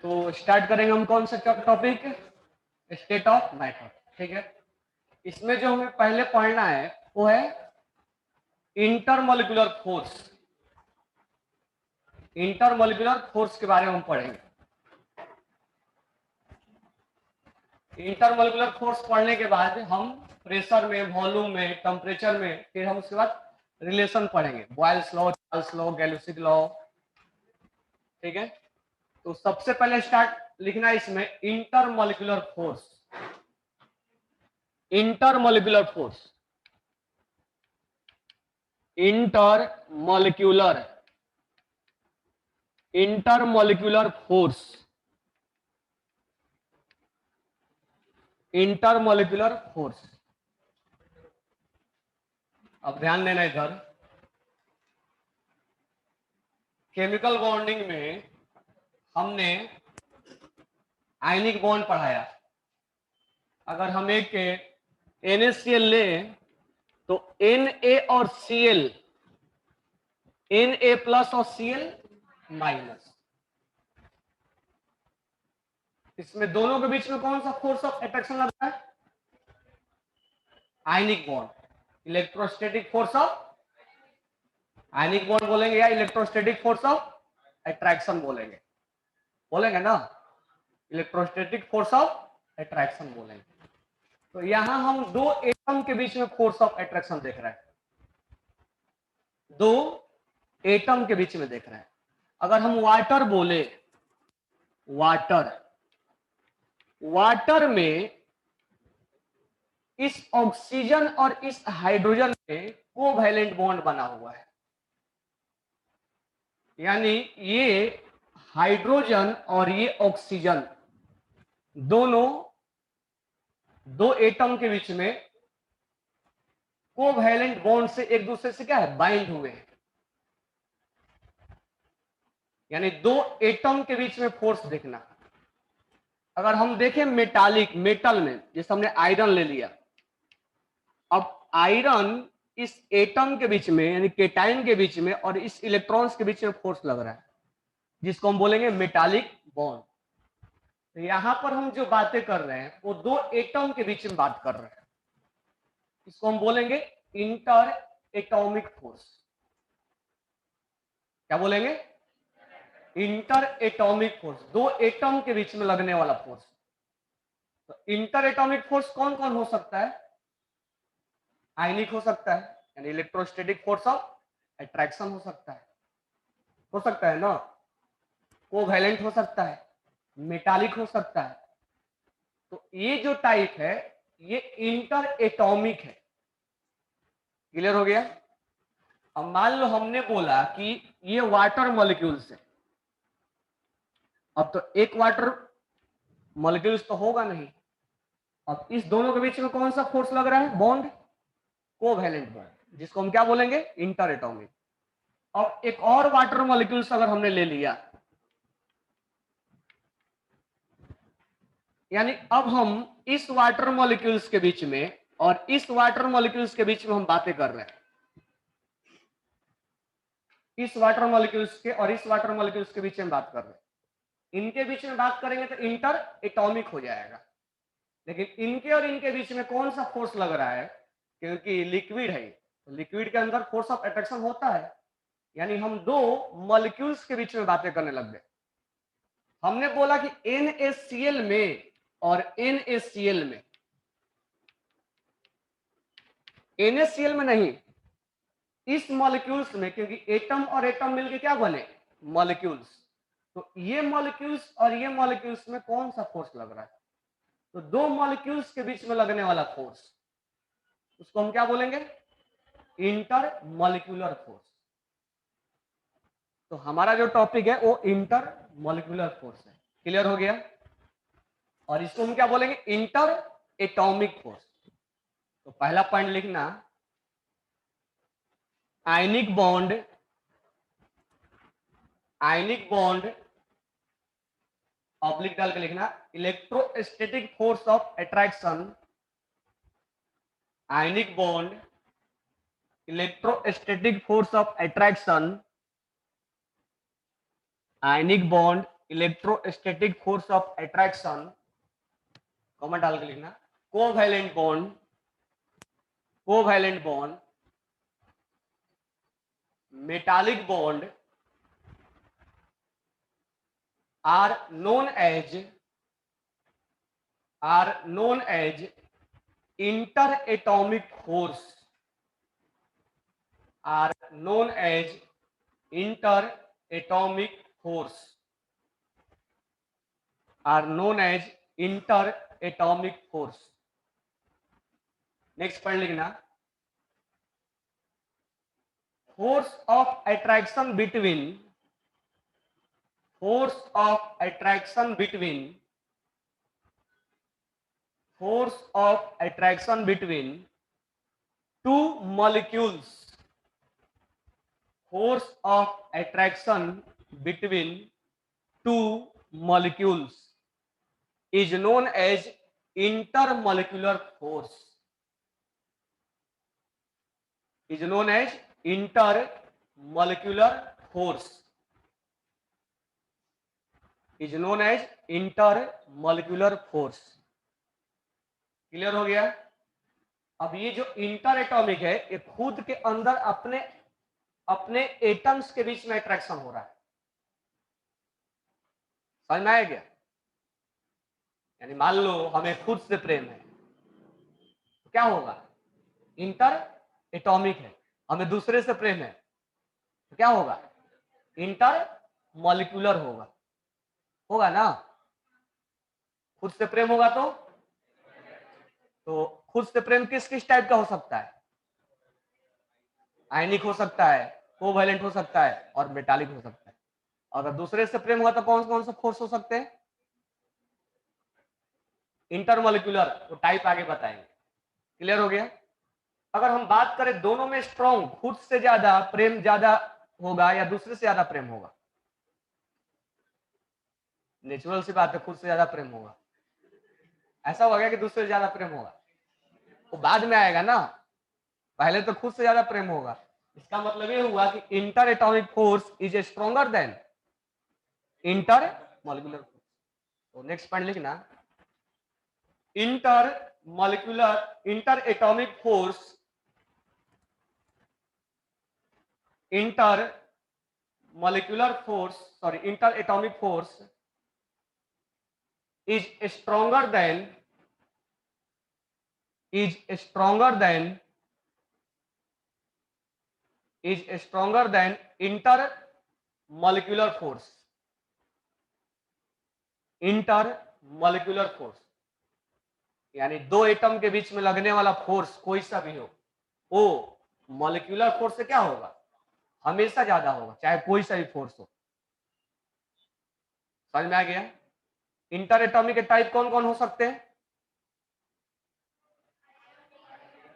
तो स्टार्ट करेंगे हम कौन सा टॉपिक, स्टेट ऑफ मैटर। ठीक है, इसमें जो हमें पहले पढ़ना है वो है इंटरमोलिकुलर फोर्स। इंटरमोलिकुलर फोर्स के बारे में हम पढ़ेंगे। इंटरमोलिकुलर फोर्स पढ़ने के बाद हम प्रेशर में, वॉल्यूम में, टेम्परेचर में, फिर हम उसके बाद रिलेशन पढ़ेंगे, Boyle's law, Charles law, Gay Lussac law. ठीक है, तो सबसे पहले स्टार्ट लिखना है इसमें intermolecular force. Intermolecular force, intermolecular, intermolecular force, intermolecular force. अब ध्यान देना इधर, केमिकल बॉन्डिंग में हमने आयनिक बॉन्ड पढ़ाया। अगर हम एक NaCl ले तो Na और Cl, Na प्लस और Cl माइनस, इसमें दोनों के बीच में कौन सा फोर्स ऑफ अट्रैक्शन लगता है? Ionic bond, electrostatic force of, ionic bond बोलेंगे या इलेक्ट्रोस्टैटिक फोर्स ऑफ अट्रैक्शन बोलेंगे, बोलेंगे ना, इलेक्ट्रोस्टैटिक फोर्स ऑफ अट्रैक्शन बोलेंगे। तो यहां हम दो एटम के बीच में फोर्स ऑफ अट्रैक्शन देख रहे हैं, दो एटम के बीच में देख रहे हैं। अगर हम वाटर बोले, वाटर, वाटर में इस ऑक्सीजन और इस हाइड्रोजन में कोवैलेंट बॉन्ड बना हुआ है, यानी ये हाइड्रोजन और ये ऑक्सीजन दोनों, दो एटम के बीच में कोवैलेंट बॉन्ड से एक दूसरे से क्या है, बाइंड हुए हैं। यानी दो एटम के बीच में फोर्स देखना। अगर हम देखें मेटालिक, मेटल में जैसे हमने आयरन ले लिया, अब आयरन इस एटम के बीच में यानी केटाइन के बीच में और इस इलेक्ट्रॉन्स के बीच में फोर्स लग रहा है, जिसको हम बोलेंगे मेटालिक बॉन्ड। तो यहां पर हम जो बातें कर रहे हैं वो दो एटम के बीच में बात कर रहे हैं, इसको हम बोलेंगे इंटर एटॉमिक फोर्स। क्या बोलेंगे? इंटर एटॉमिक फोर्स, दो एटम के बीच में लगने वाला फोर्स। तो इंटर एटॉमिक फोर्स कौन कौन हो सकता है? आयनिक हो सकता है, यानी इलेक्ट्रोस्टैटिक फोर्स ऑफ अट्रैक्शन हो सकता है ना, कोवैलेंट हो सकता है, मेटालिक हो सकता है। तो ये जो टाइप है ये इंटर एटॉमिक है। क्लियर हो गया? अब मान लो हमने बोला कि ये वाटर मॉलिक्यूल्स है, अब तो एक वाटर मॉलिक्यूल्स तो होगा नहीं, अब इस दोनों के बीच में कौन सा फोर्स लग रहा है? बॉन्ड, कोवैलेंट बॉन्ड, जिसको हम क्या बोलेंगे? Inter atomic. अब एक और वाटर मॉलिक्यूल्स अगर हमने ले लिया, यानी अब हम इस वाटर मॉलिक्यूल्स के बीच में और इस वाटर मॉलिक्यूल्स के बीच में हम बातें कर रहे हैं, इस वाटर मॉलिक्यूल्स के और इस वाटर मॉलिक्यूल्स के बीच में बात कर रहे हैं। इनके बीच में बात करेंगे तो इंटर एटॉमिक हो जाएगा, लेकिन इनके और इनके बीच में कौन सा फोर्स लग रहा है? क्योंकि लिक्विड है, तो लिक्विड के अंदर फोर्स ऑफ अट्रैक्शन होता है, यानी हम दो मॉलिक्यूल्स के बीच में बातें करने लग गए। हमने बोला कि NaCl में और NaCl में, NaCl में नहीं, इस मॉलिक्यूल्स में, क्योंकि एटम और एटम मिलके क्या बने? मॉलिक्यूल्स। तो ये मॉलिक्यूल्स और ये मॉलिक्यूल्स में कौन सा फोर्स लग रहा है? तो दो मॉलिक्यूल्स के बीच में लगने वाला फोर्स, उसको हम क्या बोलेंगे? Inter molecular force. तो हमारा जो टॉपिक है वो इंटर मॉलिक्यूलर फोर्स है। क्लियर हो गया? और इसको हम क्या बोलेंगे? Inter atomic force. तो पहला पॉइंट लिखना, ionic bond, ionic bond oblique डाल के लिखना, electrostatic force of attraction, ionic bond, electrostatic force of attraction, ionic bond, electrostatic force of attraction, comma डाल के लिखना, covalent bond, covalent bond, metallic bond are known as interatomic force, are known as interatomic force, are known as interatomic force. Next पढ़ लिखना, force of attraction between, force of attraction between, force of attraction between two molecules, force of attraction between two molecules is known as intermolecular force, is known as intermolecular force, is known as intermolecular force. Clear हो गया? अब ये जो inter atomic है, ये खुद के अंदर अपने अपने एटम्स के बीच में अट्रैक्शन हो रहा है, समझ में आया क्या? यानी मान लो हमें खुद से प्रेम है, तो क्या होगा? इंटर एटॉमिक है. हमें दूसरे से प्रेम है, तो क्या होगा? इंटर मॉलिक्यूलर होगा, होगा ना? खुद से प्रेम होगा तो खुद से प्रेम किस किस टाइप का हो सकता है? आयनिक हो सकता है, कोवैलेंट हो सकता है और मेटालिक हो सकता है. अगर दूसरे से प्रेम हुआ तो कौन कौन से फोर्स हो सकते हैं? इंटरमॉलिक्यूलर. तो टाइप आगे बताएंगे. क्लियर हो गया? अगर हम बात करें दोनों में स्ट्रॉन्ग, खुद से ज्यादा प्रेम ज्यादा होगा या दूसरे से ज्यादा प्रेम होगा? नेचुरल सी बात है, खुद से ज्यादा प्रेम होगा. ऐसा होगा कि दूसरे से ज्यादा प्रेम होगा? वो बाद में आएगा ना, पहले तो खुद से ज्यादा प्रेम होगा. इसका मतलब ये हुआ कि inter atomic force is stronger then inter molecular force. तो नेक्स्ट पॉइंट लिखना, inter molecular inter atomic force, inter molecular force, sorry, inter atomic force is stronger than is stronger than is stronger than intermolecular force, intermolecular force. यानी दो atom के बीच में लगने वाला force कोई सा भी हो, वो मॉलिक्यूलर फोर्स से क्या होगा? हमेशा ज्यादा होगा, चाहे कोई सा भी फोर्स हो. समझ में आ गया? इंटर एटॉमिक के टाइप कौन कौन हो सकते हैं?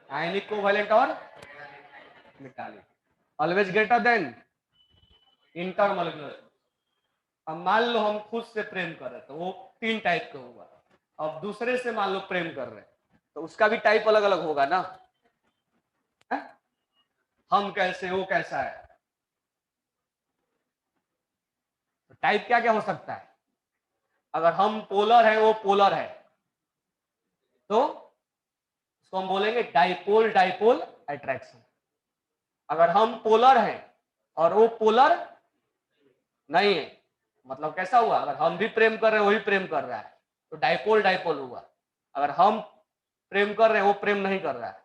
आयनिक, कोवैलेंट और metallic. Always greater then intermolecular. अब मान लो हम खुद से प्रेम कर रहे, तो वो तीन टाइप का होगा. अब दूसरे से मान लो प्रेम कर रहे, तो उसका भी टाइप अलग अलग होगा ना? है? हम कैसे, वो कैसा है, तो टाइप क्या क्या हो सकता है? अगर हम पोलर है, वो पोलर है, तो उसको हम बोलेंगे डाइपोल, डाइपोल अट्रैक्शन. अगर हम पोलर हैं और वो पोलर नहीं है, मतलब कैसा हुआ? अगर हम भी प्रेम कर रहे हैं, वही प्रेम कर रहा है, तो डाइपोल डाइपोल हुआ. अगर हम प्रेम कर रहे हैं, वो प्रेम नहीं कर रहा है,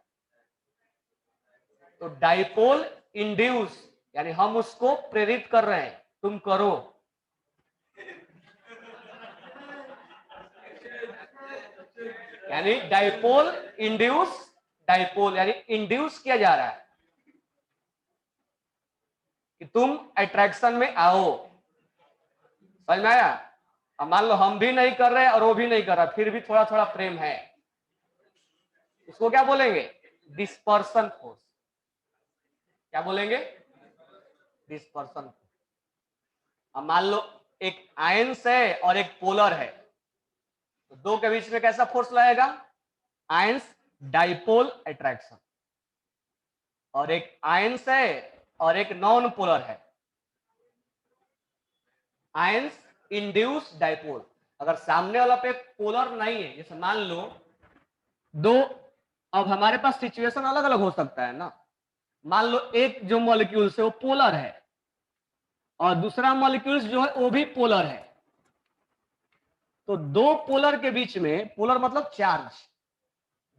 तो डाइपोल इंड्यूस, यानी हम उसको प्रेरित कर रहे हैं, तुम करो. यानी डाइपोल इंड्यूस, डाइपोल यानी इंड्यूस किया जा रहा है कि तुम अट्रैक्शन में आओ. समझ में आया? अब मान लो हम भी नहीं कर रहे और वो भी नहीं कर रहा, फिर भी थोड़ा थोड़ा प्रेम है, उसको क्या बोलेंगे? Dispersion force. क्या बोलेंगे? Dispersion force. अब मान लो एक आयंस है और एक पोलर है, तो दो के बीच में कैसा फोर्स लगेगा? Ions dipole attraction. और एक आयंस है और एक नॉन पोलर है, आयंस इंड्यूस डाइपोल। अगर सामने वाला पे पोलर नहीं है, जैसे मान लो दो, अब हमारे पास सिचुएशन अलग अलग हो सकता है ना। मान लो एक जो मॉलिक्यूल्स है वो पोलर है और दूसरा मॉलिक्यूल्स जो है वो भी पोलर है। तो दो पोलर के बीच में, पोलर मतलब चार्ज,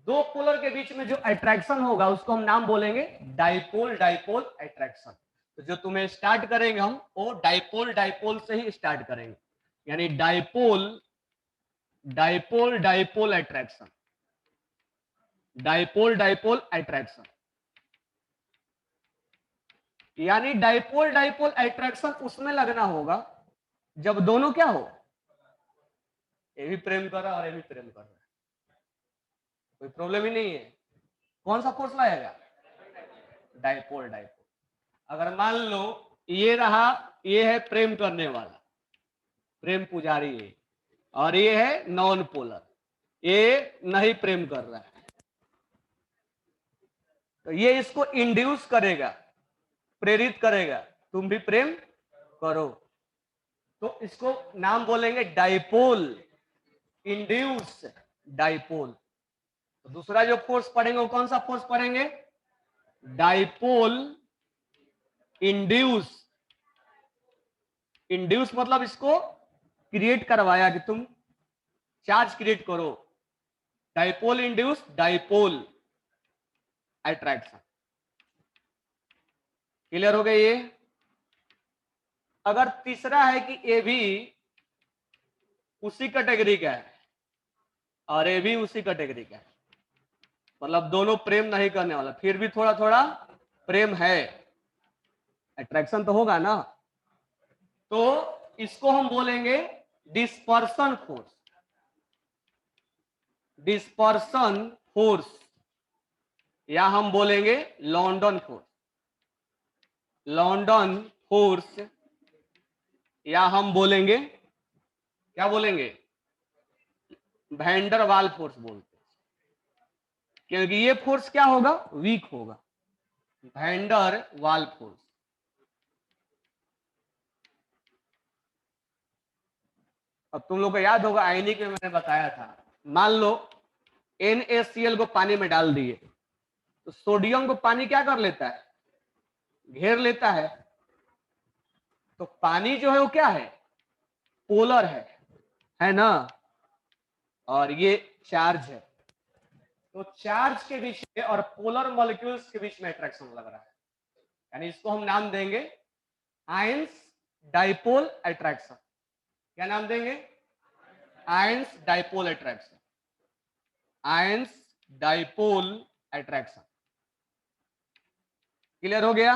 दो पोलर के बीच में जो अट्रैक्शन होगा उसको हम नाम बोलेंगे डाइपोल डाइपोल अट्रैक्शन। तो जो तुम्हें स्टार्ट करेंगे हम वो डाइपोल डाइपोल से ही स्टार्ट करेंगे, यानी dipole dipole dipole attraction, dipole dipole attraction. यानी डाइपोल डाइपोल अट्रैक्शन उसमें लगना होगा जब दोनों क्या हो, ये भी प्रेम कर रहा है और ये भी प्रेम कर रहा है, कोई प्रॉब्लम ही नहीं है। कौन सा फोर्स लगेगा, डाइपोल डाइपोल। अगर मान लो ये रहा, ये है प्रेम करने वाला, प्रेम पुजारी है, और ये है नॉन पोलर, ये नहीं प्रेम कर रहा है, तो ये इसको इंड्यूस करेगा, प्रेरित करेगा, तुम भी प्रेम करो। तो इसको नाम बोलेंगे डाइपोल, इंड्यूस डाइपोल। तो दूसरा जो फोर्स पढ़ेंगे वो कौन सा फोर्स पढ़ेंगे, डाइपोल इंड्यूस। इंड्यूस मतलब इसको क्रिएट करवाया कि तुम चार्ज क्रिएट करो, dipole induce dipole attraction. Clear हो गया ये। अगर तीसरा है कि ये भी उसी कैटेगरी का है और ये भी उसी कैटेगरी का है, मतलब दोनों प्रेम नहीं करने वाला, फिर भी थोड़ा थोड़ा प्रेम है, अट्रैक्शन तो होगा ना, तो इसको हम बोलेंगे डिस्पर्सन फोर्स, डिस्पर्सन फोर्स, या हम बोलेंगे लॉन्डन फोर्स, लॉन्डन फोर्स, या हम बोलेंगे क्या बोलेंगे, वैन डर वाल फोर्स बोलते हैं, क्योंकि ये फोर्स क्या होगा, वीक होगा, वैन डर वाल फोर्स। अब तुम लोग को याद होगा आयनिक में मैंने बताया था, मान लो NaCl को पानी में डाल दिए तो सोडियम को पानी क्या कर लेता है, घेर लेता है। तो पानी जो है वो क्या है, पोलर है ना, और ये चार्ज है। तो चार्ज के बीच में और पोलर मॉलिक्यूल्स के बीच में अट्रैक्शन लग रहा है, यानी इसको हम नाम देंगे आयंस डाइपोल अट्रैक्शन। क्या नाम देंगे, ions dipole attraction, ions dipole attraction. Clear हो गया।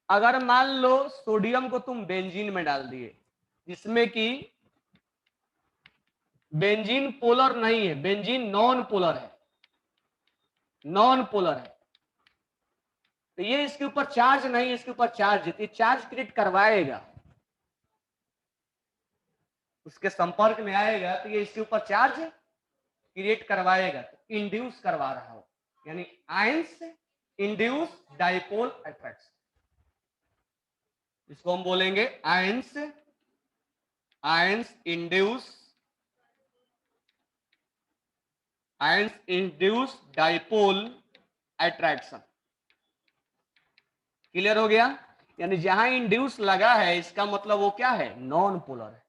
अगर मान लो सोडियम को तुम बेंजीन में डाल दिए, जिसमें कि बेंजीन पोलर नहीं है, बेंजीन नॉन पोलर है, नॉन पोलर है, तो ये इसके ऊपर चार्ज नहीं, इसके ऊपर चार्ज है, चार्ज क्रिएट करवाएगा, उसके संपर्क में आएगा तो ये इसके ऊपर चार्ज क्रिएट करवाएगा, तो इंड्यूस करवा रहा हो, यानी आयंस इंड्यूस डाइपोल अट्रैक्शन। इसको हम बोलेंगे ions, ions induce, ions induce dipole attraction. Clear हो गया। यानी जहां इंड्यूस लगा है इसका मतलब वो क्या है, नॉन पोलर है,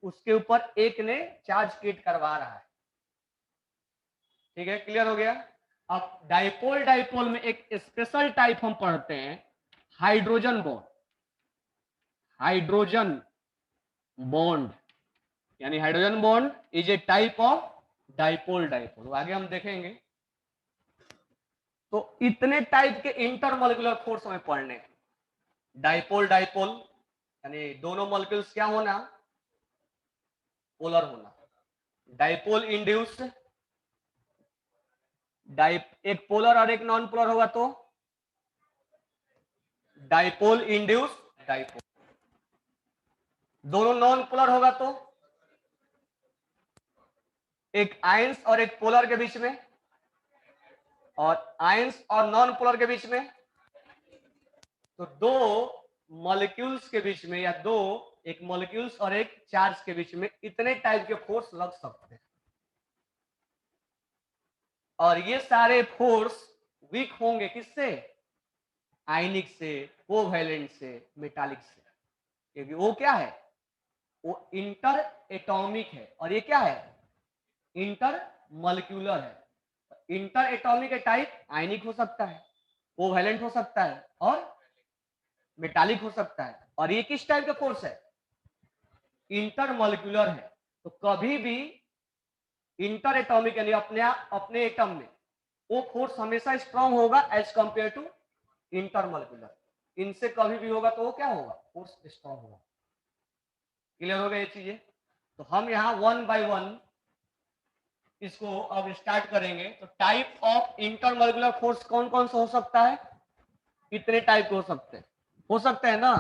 उसके ऊपर एक ने चार्ज क्रिएट करवा रहा है। ठीक है, क्लियर हो गया। अब डाइपोल डाइपोल में एक स्पेशल टाइप हम पढ़ते हैं, हाइड्रोजन बॉन्ड, हाइड्रोजन बॉन्ड, यानी hydrogen bond is a type of dipole dipole, आगे हम देखेंगे। तो इतने टाइप के इंटरमॉलिक्यूलर फोर्स हमें पढ़ने हैं। डाइपोल डाइपोल यानी दोनों मॉलिक्यूल्स क्या होना, पोलर होना। डाइपोल इंड्यूस्ड, एक पोलर और एक नॉन पोलर होगा तो डाइपोल इंड्यूस्ड डाइपोल। दोनों नॉन पोलर होगा तो एक आयंस और एक पोलर के बीच में, और आयंस और नॉन पोलर के बीच में, तो दो मॉलिक्यूल्स के बीच में या दो एक मॉलिक्यूल्स और एक चार्ज के बीच में इतने टाइप के फोर्स लग सकते हैं, और ये सारे फोर्स वीक होंगे किससे? आयनिक से, कोवैलेंट से, मेटालिक से, क्योंकि वो क्या है? वो इंटर एटॉमिक है, और ये क्या है? इंटर मॉलिक्यूलर है। इंटर एटॉमिक के टाइप आयनिक हो सकता है, कोवैलेंट हो सकता है, और मेटालिक हो सकता है। और ये किस टाइप का फोर्स है? इंटर मॉलिक्यूलर है। तो कभी भी इंटर एटॉमिक यानी अपने एटम में वो फोर्स हमेशा स्ट्रांग होगा as compare to intermolecular. इनसे कभी भी होगा तो वो क्या होगा? फोर्स स्ट्रांग होगा। क्लियर हो गया ये चीजें? तो हम यहाँ वन बाय वन इसको अब स्टार्ट करेंगे। तो टाइप ऑफ इंटरमॉलिक्यूलर फोर्स कौन कौन सा हो सकता है? कितने टाइप हो सकते हैं? हो सकते हैं ना?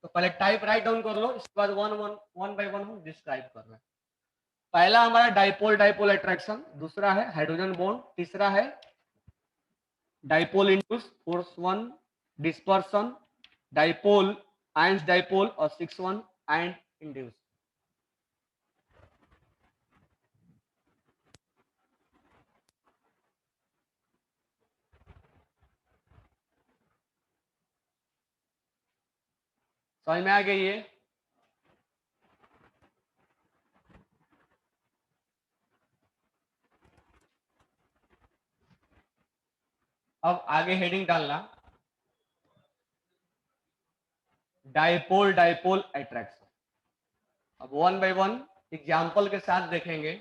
तो पहले टाइप राइट डाउन कर लो, इसके बाद वन बाय वन हम डिस्क्राइब कर रहे हैं। पहला हमारा डाइपोल डाइपोल अट्रैक्शन, दूसरा है हाइड्रोजन बॉन्ड, तीसरा है dipole induce, force one dispersion, dipole ions dipole, और सिक्स वन एंड इंड्यूस। समझ में आ गई ये? अब आगे हेडिंग डालना, डाइपोल डाइपोल अट्रैक्शन। अब वन बाय वन एग्जाम्पल के साथ देखेंगे।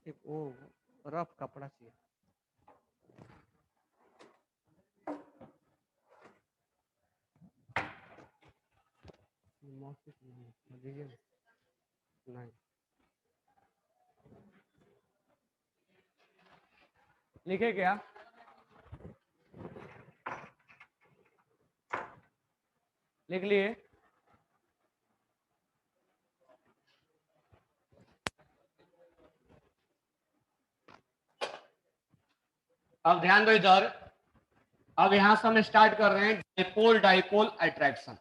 एक वो रफ कपड़ा चाहिए। नहीं लिखे क्या? लिख लिए? अब ध्यान दो इधर। अब यहां से हम स्टार्ट कर रहे हैं डाइपोल डाइपोल अट्रैक्शन।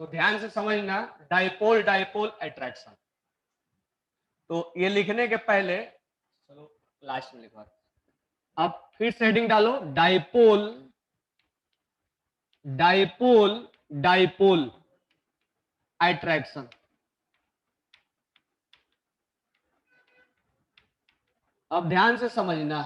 तो ध्यान से समझना, डाइपोल डाइपोल अट्रैक्शन। तो ये लिखने के पहले चलो लास्ट में लिखवा। अब फिर से हेडिंग डालो, डाइपोल डाइपोल डाइपोल अट्रैक्शन। अब ध्यान से समझना,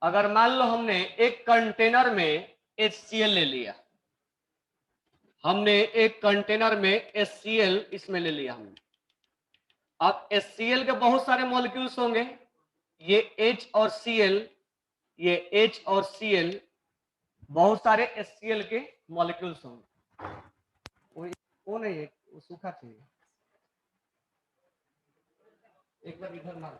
अगर मान लो हमने एक कंटेनर में HCl ले लिया, हमने एक कंटेनर में HCl इसमें ले लिया हमने। अब HCl के बहुत सारे मॉलिक्यूल्स होंगे, ये H और Cl, ये H और Cl, बहुत सारे HCl के मॉलिक्यूल्स होंगे। वो नहीं है, वो सूखा चाहिए। एक बार इधर मार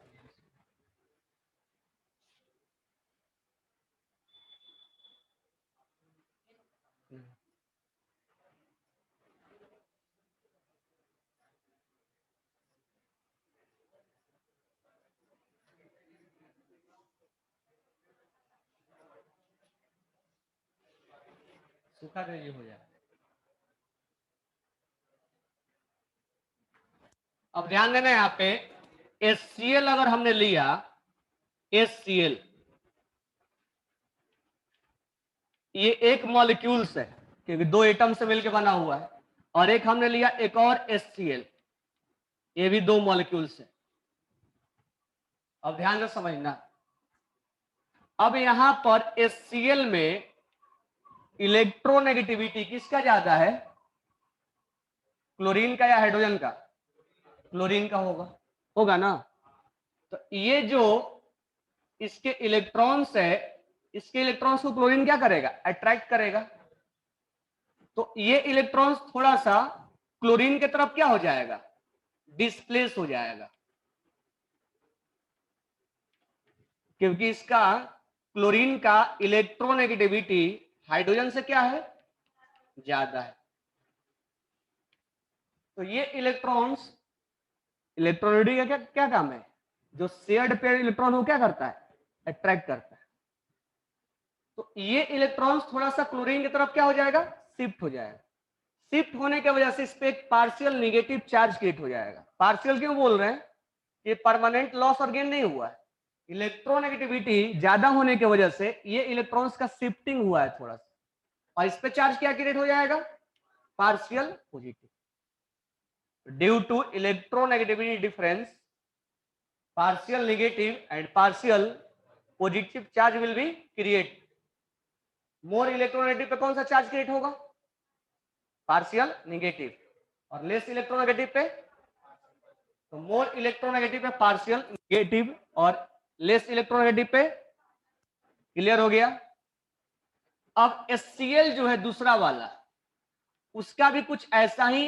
सूखा तो ये हो जाए। अब ध्यान देना यहाँ पे, HCl अगर हमने लिया, HCl ये एक मॉलिक्यूल्स है क्योंकि दो एटम से मिलकर बना हुआ है, और एक हमने लिया एक और HCl, ये भी दो मॉलिक्यूल्स है। अब ध्यान से समझना, अब यहां पर HCl में इलेक्ट्रोनेगेटिविटी किसका ज्यादा है, क्लोरीन का या हाइड्रोजन का? क्लोरीन का होगा ना। तो ये जो इसके इलेक्ट्रॉन्स है, इसके इलेक्ट्रॉन्स को क्लोरीन क्या करेगा, अट्रैक्ट करेगा। तो ये इलेक्ट्रॉन्स थोड़ा सा क्लोरीन की तरफ क्या हो जाएगा, डिस्प्लेस हो जाएगा, क्योंकि इसका क्लोरीन का इलेक्ट्रोनेगेटिविटी हाइड्रोजन से क्या है, ज्यादा है। तो ये इलेक्ट्रॉन्स, इलेक्ट्रोनेगेटिविटी का क्या क्या काम है, जो शेयर्ड पेयर इलेक्ट्रॉन हो क्या करता है, अट्रैक्ट करता है। तो ये इलेक्ट्रॉन्स थोड़ा सा क्लोरीन की तरफ क्या हो जाएगा, शिफ्ट हो जाएगा। शिफ्ट होने की वजह से इस पे एक पार्शियल नेगेटिव चार्ज क्रिएट हो जाएगा। पार्शियल क्यों बोल रहे हैं, ये परमानेंट लॉस और गेन नहीं हुआ है, इलेक्ट्रोनेगेटिविटी ज्यादा होने की वजह से ये इलेक्ट्रॉन्स का शिफ्टिंग हुआ है थोड़ा सा, और इस पे चार्ज क्या क्रिएट हो जाएगा, partial positive. Due to electronegativity difference, partial negative and partial positive charge will be create. More electronegative पे कौन सा चार्ज क्रिएट होगा, पार्शियल नेगेटिव, और लेस इलेक्ट्रोनेगेटिव पे, तो मोर इलेक्ट्रोनेगेटिव पे पार्शियल नेगेटिव और लेस इलेक्ट्रोनेगेटिव पे। क्लियर हो गया। अब HCl जो है दूसरा वाला, उसका भी कुछ ऐसा ही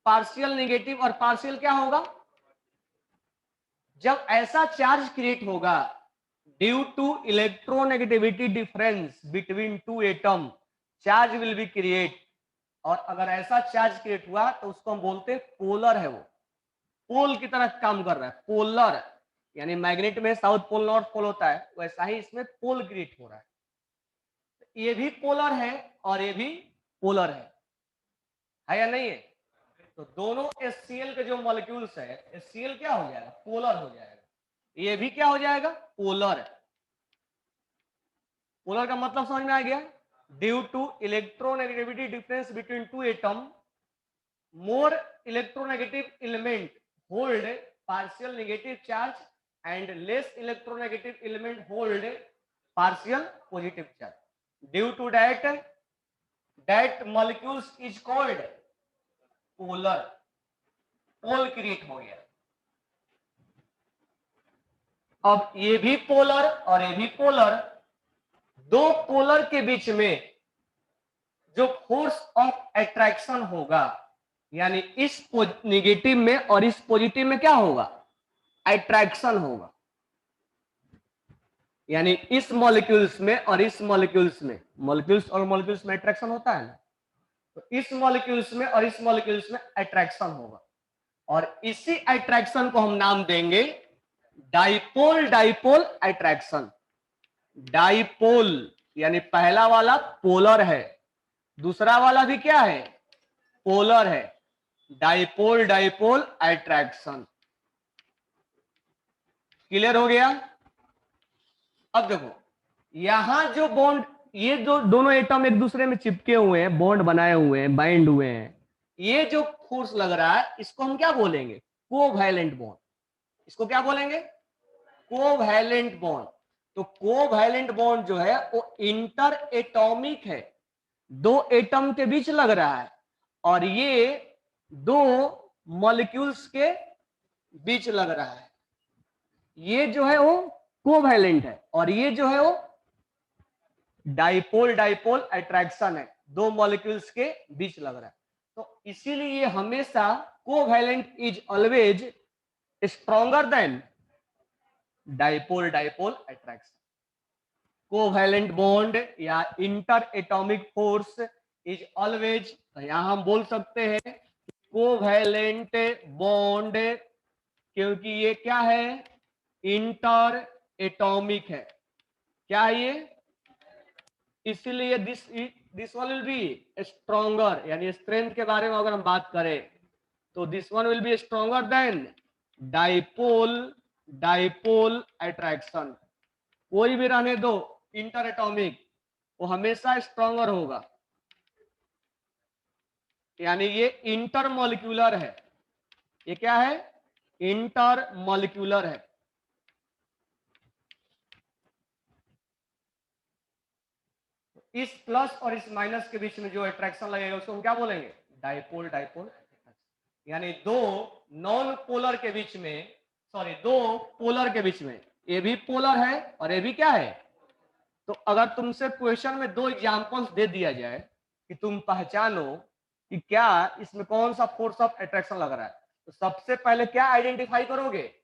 पार्शियल नेगेटिव और पार्शियल क्या होगा, जब ऐसा चार्ज क्रिएट होगा due to electronegativity difference between two atom, charge will be create. और अगर ऐसा चार्ज क्रिएट हुआ तो उसको हम बोलते हैं पोलर है, वो पोल की तरह काम कर रहा है, पोलर। यानी मैग्नेट में साउथ पोल नॉर्थ पोल होता है, वैसा ही इसमें पोल क्रिएट हो रहा है। ये भी पोलर है और ये भी पोलर है या नहीं है? तो दोनों HCl के जो मॉलिक्यूल्स है, HCl क्या हो जाएगा, पोलर हो जाएगा, ये भी क्या हो जाएगा, पोलर। पोलर का मतलब समझ में आ गया, due to electronegativity difference between two atom, more electronegative element hold partial negative charge and less electronegative element hold partial positive charge. Due to that molecules is called polar, pole create हो गया। अब ये भी polar और ये भी polar, दो polar के बीच में जो फोर्स ऑफ अट्रैक्शन होगा, यानी इस नेगेटिव में और इस पॉजिटिव में क्या होगा, अट्रैक्शन होगा। यानी इस मॉलिक्यूल्स में और इस मॉलिक्यूल्स में, मॉलिक्यूल्स और मॉलिक्यूल्स में अट्रैक्शन होता है ना, तो इस मॉलिक्यूल्स में और इस मॉलिक्यूल्स में अट्रैक्शन होगा, और इसी अट्रैक्शन को हम नाम देंगे डाइपोल, डाइपोल अट्रैक्शन। डाइपोल यानी पहला वाला पोलर है, दूसरा वाला भी क्या है, पोलर है, डाइपोल, डाइपोल अट्रैक्शन। क्लियर हो गया। अब देखो यहां जो बॉन्ड, ये जो दोनों एटम एक दूसरे में चिपके हुए हैं, बॉन्ड बनाए हुए हैं, बाइंड हुए हैं, ये जो फोर्स लग रहा है इसको हम क्या बोलेंगे, कोवैलेंट बॉन्ड। इसको क्या बोलेंगे, कोवैलेंट बॉन्ड। तो कोवैलेंट बॉन्ड जो है वो इंटर एटॉमिक है, दो एटम के बीच लग रहा है, और ये दो मॉलिक्यूल्स के बीच लग रहा है। ये जो है वो कोवैलेंट है, और ये जो है वो डाइपोल, डाइपोल अट्रैक्शन है, दो मॉलिक्यूल्स के बीच लग रहा है। तो इसीलिए हमेशा covalent is always stronger than dipole, dipole attraction. Covalent bond या inter atomic force is always, यहां हम बोल सकते हैं कोवैलेंट बॉन्ड, क्योंकि ये क्या है, इंटर एटॉमिक है। क्या है ये, इसलिए this one will B stronger, यानी स्ट्रेंथ के बारे में अगर हम बात करें तो this one will B stronger than dipole, dipole attraction. कोई भी रहने दो इंटर एटॉमिक, वो हमेशा स्ट्रॉन्गर होगा, यानी ये इंटर मॉलिक्यूलर है। ये क्या है, इंटर मॉलिक्यूलर है। इस प्लस और इस माइनस के बीच में जो अट्रैक्शन लगेगा उसको हम क्या बोलेंगे? Dipole dipole. यानी दो नॉन पोलर के बीच में, सॉरी दो पोलर के बीच में, ये भी पोलर है और ये भी क्या है। तो अगर तुमसे क्वेश्चन में दो एग्जांपल्स दे दिया जाए कि तुम पहचानो कि क्या इसमें कौन सा फोर्स ऑफ अट्रैक्शन लग रहा है, तो सबसे पहले क्या आइडेंटिफाई करोगे?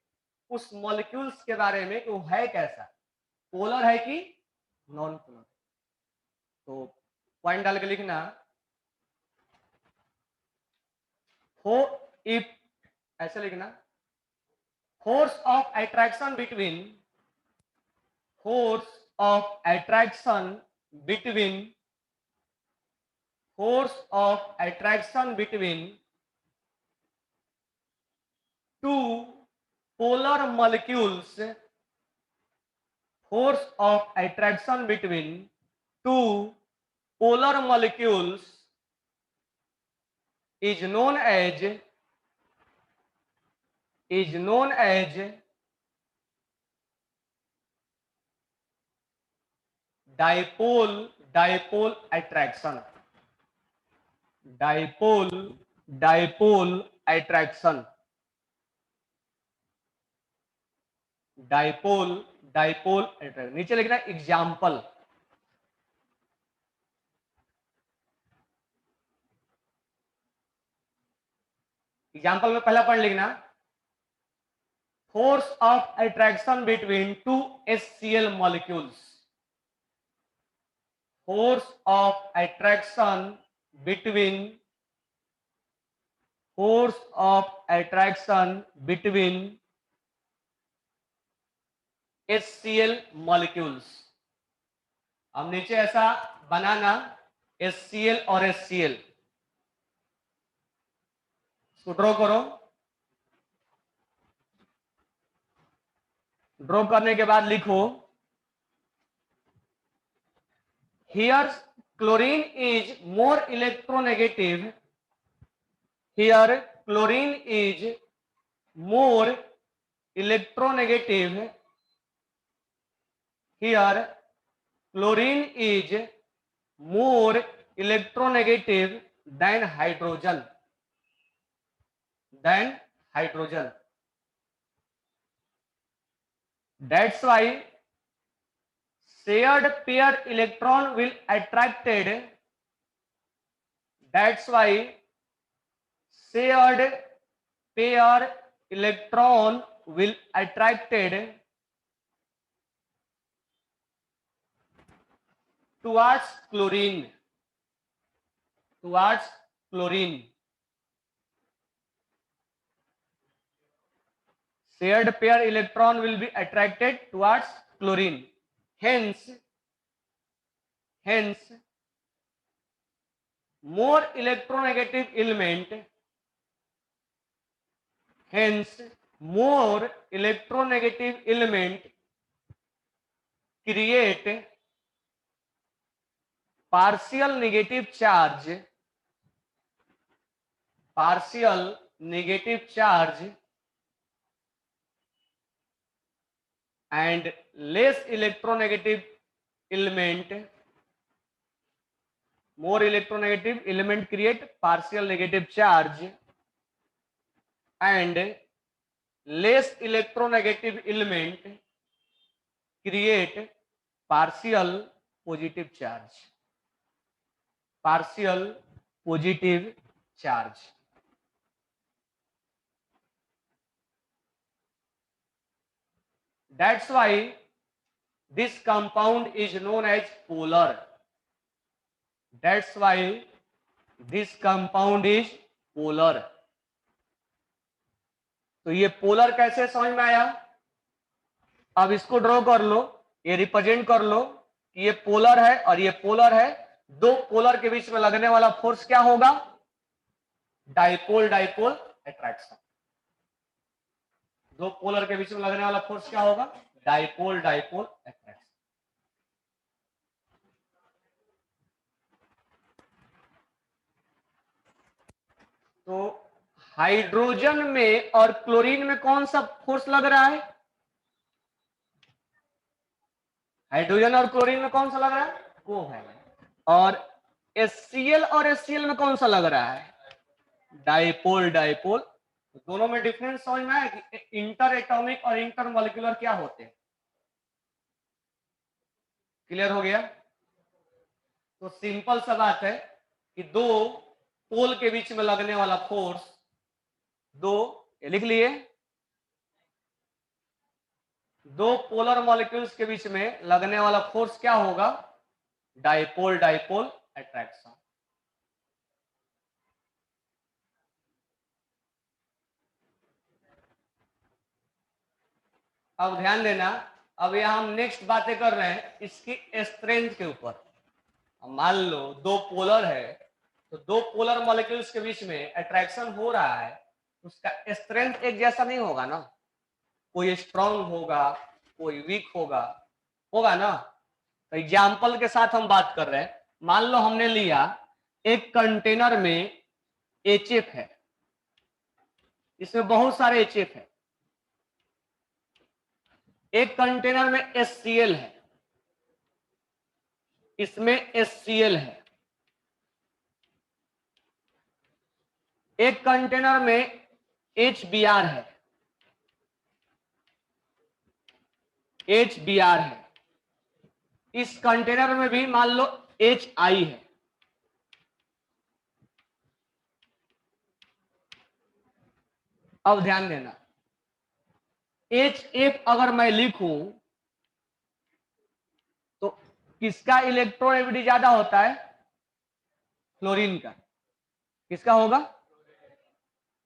उस मॉलिक्यूल्स के बारे में कि वो है कैसा, पोलर है कि नॉन पोलर। तो पॉइंट डाल के लिखना, हो इफ, ऐसे लिखना, force of attraction between, force of attraction between, force of attraction between two polar molecules, force of attraction between two polar molecules is known as dipole dipole attraction, dipole dipole attraction, dipole dipole attraction. नीचे लिखना example, example में पहला point लिखना, force of attraction between two HCl molecules, force of attraction between, force of attraction between HCl molecules। अब नीचे ऐसा बनाना HCl और HCl, इसको ड्रॉ करो। ड्रॉ करने के बाद लिखो, here chlorine is more electronegative, here chlorine is more electronegative, here chlorine is more electronegative than hydrogen, than hydrogen. That's why shared pair electron will attracted, that's why shared pair electron will attracted towards chlorine, towards chlorine, shared pair electron will be attracted towards chlorine, hence more electronegative element, hence more electronegative element create partial negative charge, partial negative charge and less electronegative element, more electronegative element create partial negative charge and less electronegative element create partial positive charge, partial positive charge. That's why this compound is known as polar, that's why this compound is polar. तो ये polar कैसे समझ में आया? अब इसको draw कर लो, ये रिप्रेजेंट कर लो कि ये पोलर है और ये पोलर है, दो पोलर के बीच में लगने वाला फोर्स क्या होगा? Dipole dipole attraction. दो पोलर के बीच में लगने वाला फोर्स क्या होगा? Dipole dipole attraction. तो हाइड्रोजन में और क्लोरीन में कौन सा फोर्स लग रहा है? हाइड्रोजन और क्लोरीन में कौन सा लग रहा है? कोवैलेंट। और HCl और HCl में कौन सा लग रहा है? Dipole dipole. दोनों में डिफरेंस समझ में आया कि इंटर एटॉमिक और इंटर मॉलिक्यूलर क्या होते हैं? क्लियर हो गया? तो सिंपल सा बात है कि दो पोल के बीच में लगने वाला फोर्स, दो, ये लिख लिए, दो पोलर मॉलिक्यूल्स के बीच में लगने वाला फोर्स क्या होगा? Dipole dipole attraction. अब ध्यान देना, अब यहां हम नेक्स्ट बातें कर रहे हैं इसकी स्ट्रेंथ के ऊपर। मान लो दो पोलर है, तो दो पोलर मॉलिक्यूल्स के बीच में अट्रैक्शन हो रहा है, उसका स्ट्रेंथ एक जैसा नहीं होगा ना, कोई स्ट्रांग होगा, कोई वीक होगा, होगा ना। तो एग्जाम्पल के साथ हम बात कर रहे हैं। मान लो हमने लिया एक कंटेनर में HF है, इसमें बहुत सारे HF है। एक कंटेनर में HCl है, इसमें HCl है। एक कंटेनर में HBr है, HBr है। इस कंटेनर में भी मान लो HI है। अब ध्यान देना, HF अगर मैं लिखूं तो किसका इलेक्ट्रोनेगेटिविटी ज्यादा होता है? क्लोरीन का। किसका होगा?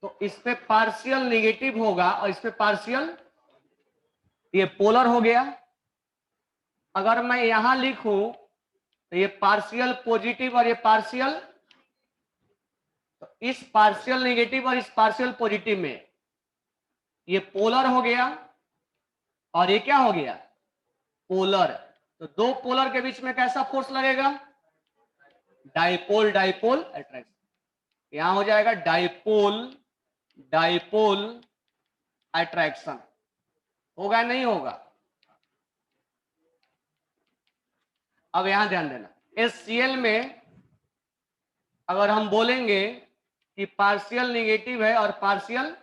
तो इस पे पार्शियल नेगेटिव होगा और इस पे पार्शियल, ये पोलर हो गया। अगर मैं यहां लिखूं तो ये पार्शियल पॉजिटिव और ये पार्शियल, तो इस पार्शियल नेगेटिव और इस पार्शियल पॉजिटिव में ये पोलर हो गया और ये क्या हो गया? पोलर। तो दो पोलर के बीच में कैसा फोर्स लगेगा? Dipole dipole attraction. यहां हो जाएगा डाइपोल डाइपोल अट्रैक्शन। होगा नहीं होगा? अब यहां ध्यान देना, HCl में अगर हम बोलेंगे कि पार्शियल नेगेटिव है और पार्शियल,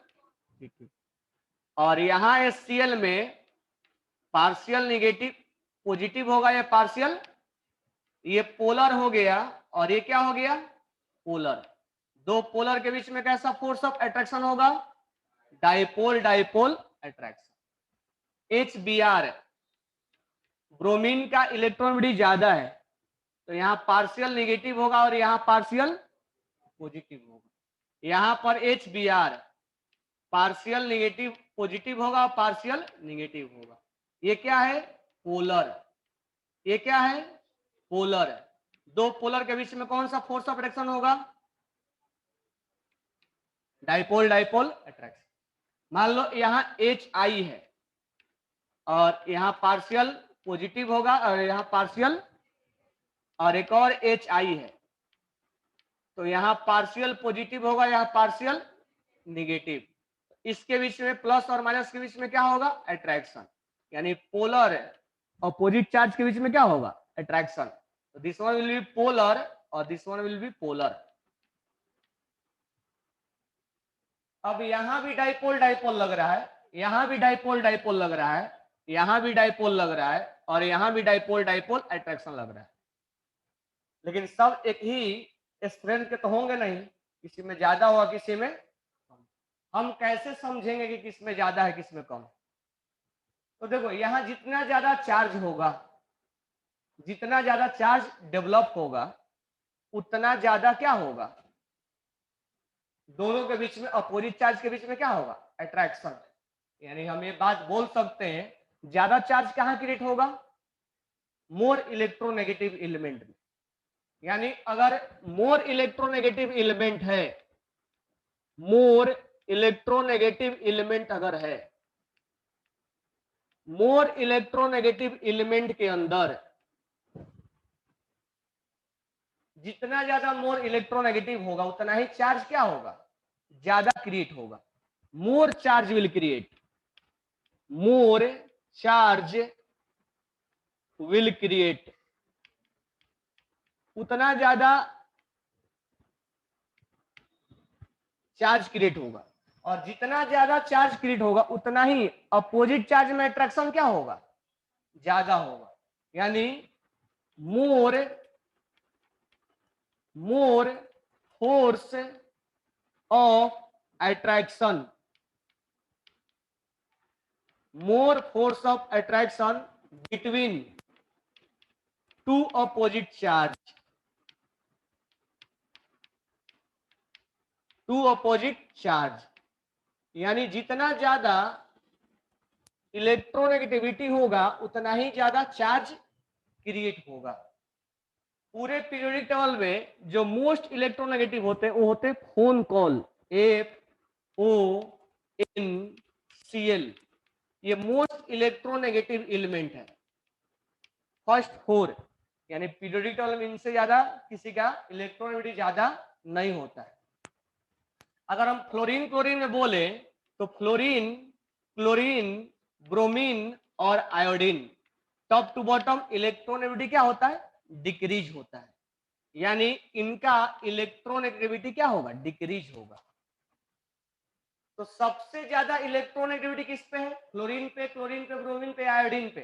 और यहां HCl में पार्शियल नेगेटिव पॉजिटिव होगा या पार्शियल, ये पोलर हो गया और ये क्या हो गया? पोलर। दो पोलर के बीच में कैसा फोर्स ऑफ अट्रैक्शन होगा? Dipole dipole attraction. HBr, bromine का इलेक्ट्रॉन ज्यादा है, तो यहां पार्शियल नेगेटिव होगा और यहां पार्शियल पॉजिटिव होगा। यहां पर HBr पार्शियल नेगेटिव पॉजिटिव होगा, पार्शियल नेगेटिव होगा। ये क्या है? पोलर। ये क्या है? पोलर। दो पोलर के बीच में कौन सा फोर्स ऑफ अट्रैक्शन होगा? Dipole dipole attraction. मान लो यहां HI है और यहां पार्शियल पॉजिटिव होगा और यहां पार्शियल, और एक और HI है, तो यहां पार्शियल पॉजिटिव होगा, यहां पार्शियल निगेटिव। इसके बीच में प्लस और माइनस के बीच में क्या होगा? अट्रैक्शन। यानी पोलर अपोजिट चार्ज के बीच में क्या होगा? अट्रैक्शन। तो this one will be polar और this one will be polar. अब यहां भी डाइपोल डाइपोल लग रहा है, यहां भी डाइपोल डाइपोल लग रहा है, यहां भी डाइपोल लग रहा है, और यहां भी डाइपोल डाइपोल अट्रैक्शन लग रहा है। लेकिन सब एक ही स्ट्रेंथ के तो होंगे नहीं, किसी में ज्यादा होगा, किसी में कम। हम कैसे समझेंगे कि किसमें ज्यादा है किसमें कम? तो देखो, यहां जितना ज्यादा चार्ज होगा, जितना ज्यादा चार्ज डेवलप होगा, उतना ज्यादा क्या होगा? दोनों के बीच में, अपोजिट चार्ज के बीच में क्या होगा? अट्रैक्शन। यानी हम ये बात बोल सकते हैं, ज्यादा चार्ज कहां क्रिएट होगा? मोर इलेक्ट्रोनेगेटिव एलिमेंट में। यानी अगर मोर इलेक्ट्रोनेगेटिव एलिमेंट है, मोर इलेक्ट्रोनेगेटिव एलिमेंट अगर है, मोर इलेक्ट्रोनेगेटिव एलिमेंट के अंदर जितना ज्यादा मोर इलेक्ट्रोनेगेटिव होगा, उतना ही चार्ज क्या होगा? ज्यादा क्रिएट होगा। मोर charge will create, more charge will create. उतना ज्यादा चार्ज क्रिएट होगा, और जितना ज्यादा चार्ज क्रिएट होगा उतना ही अपोजिट चार्ज में अट्रैक्शन क्या होगा, ज्यादा होगा। यानी more more force of attraction, more force of attraction between two opposite charge, two opposite charge। यानी जितना ज्यादा इलेक्ट्रोनेगेटिविटी होगा उतना ही ज्यादा चार्ज क्रिएट होगा। पूरे पीरियोडिक टेबल में जो मोस्ट इलेक्ट्रोनेगेटिव होते हैं वो होते हैं फोन कॉल, FONCl, ये मोस्ट इलेक्ट्रोनेगेटिव एलिमेंट है, फर्स्ट 4। यानी पीरियोडिक टेबल में इनसे ज्यादा किसी का इलेक्ट्रोनेगेटिविटी ज्यादा नहीं होता है। अगर हम फ्लोरीन क्लोरीन में बोले तो फ्लोरीन, क्लोरीन, ब्रोमीन और iodine top to bottom electronegativity क्या होता है, डिक्रीज होता है। यानी इनका इलेक्ट्रोनेगेटिविटी क्या होगा, डिक्रीज होगा। तो सबसे ज्यादा इलेक्ट्रोनेगेटिविटी किस पे है, फ्लोरीन पे, क्लोरीन पे, ब्रोमीन पे, आयोडीन पे,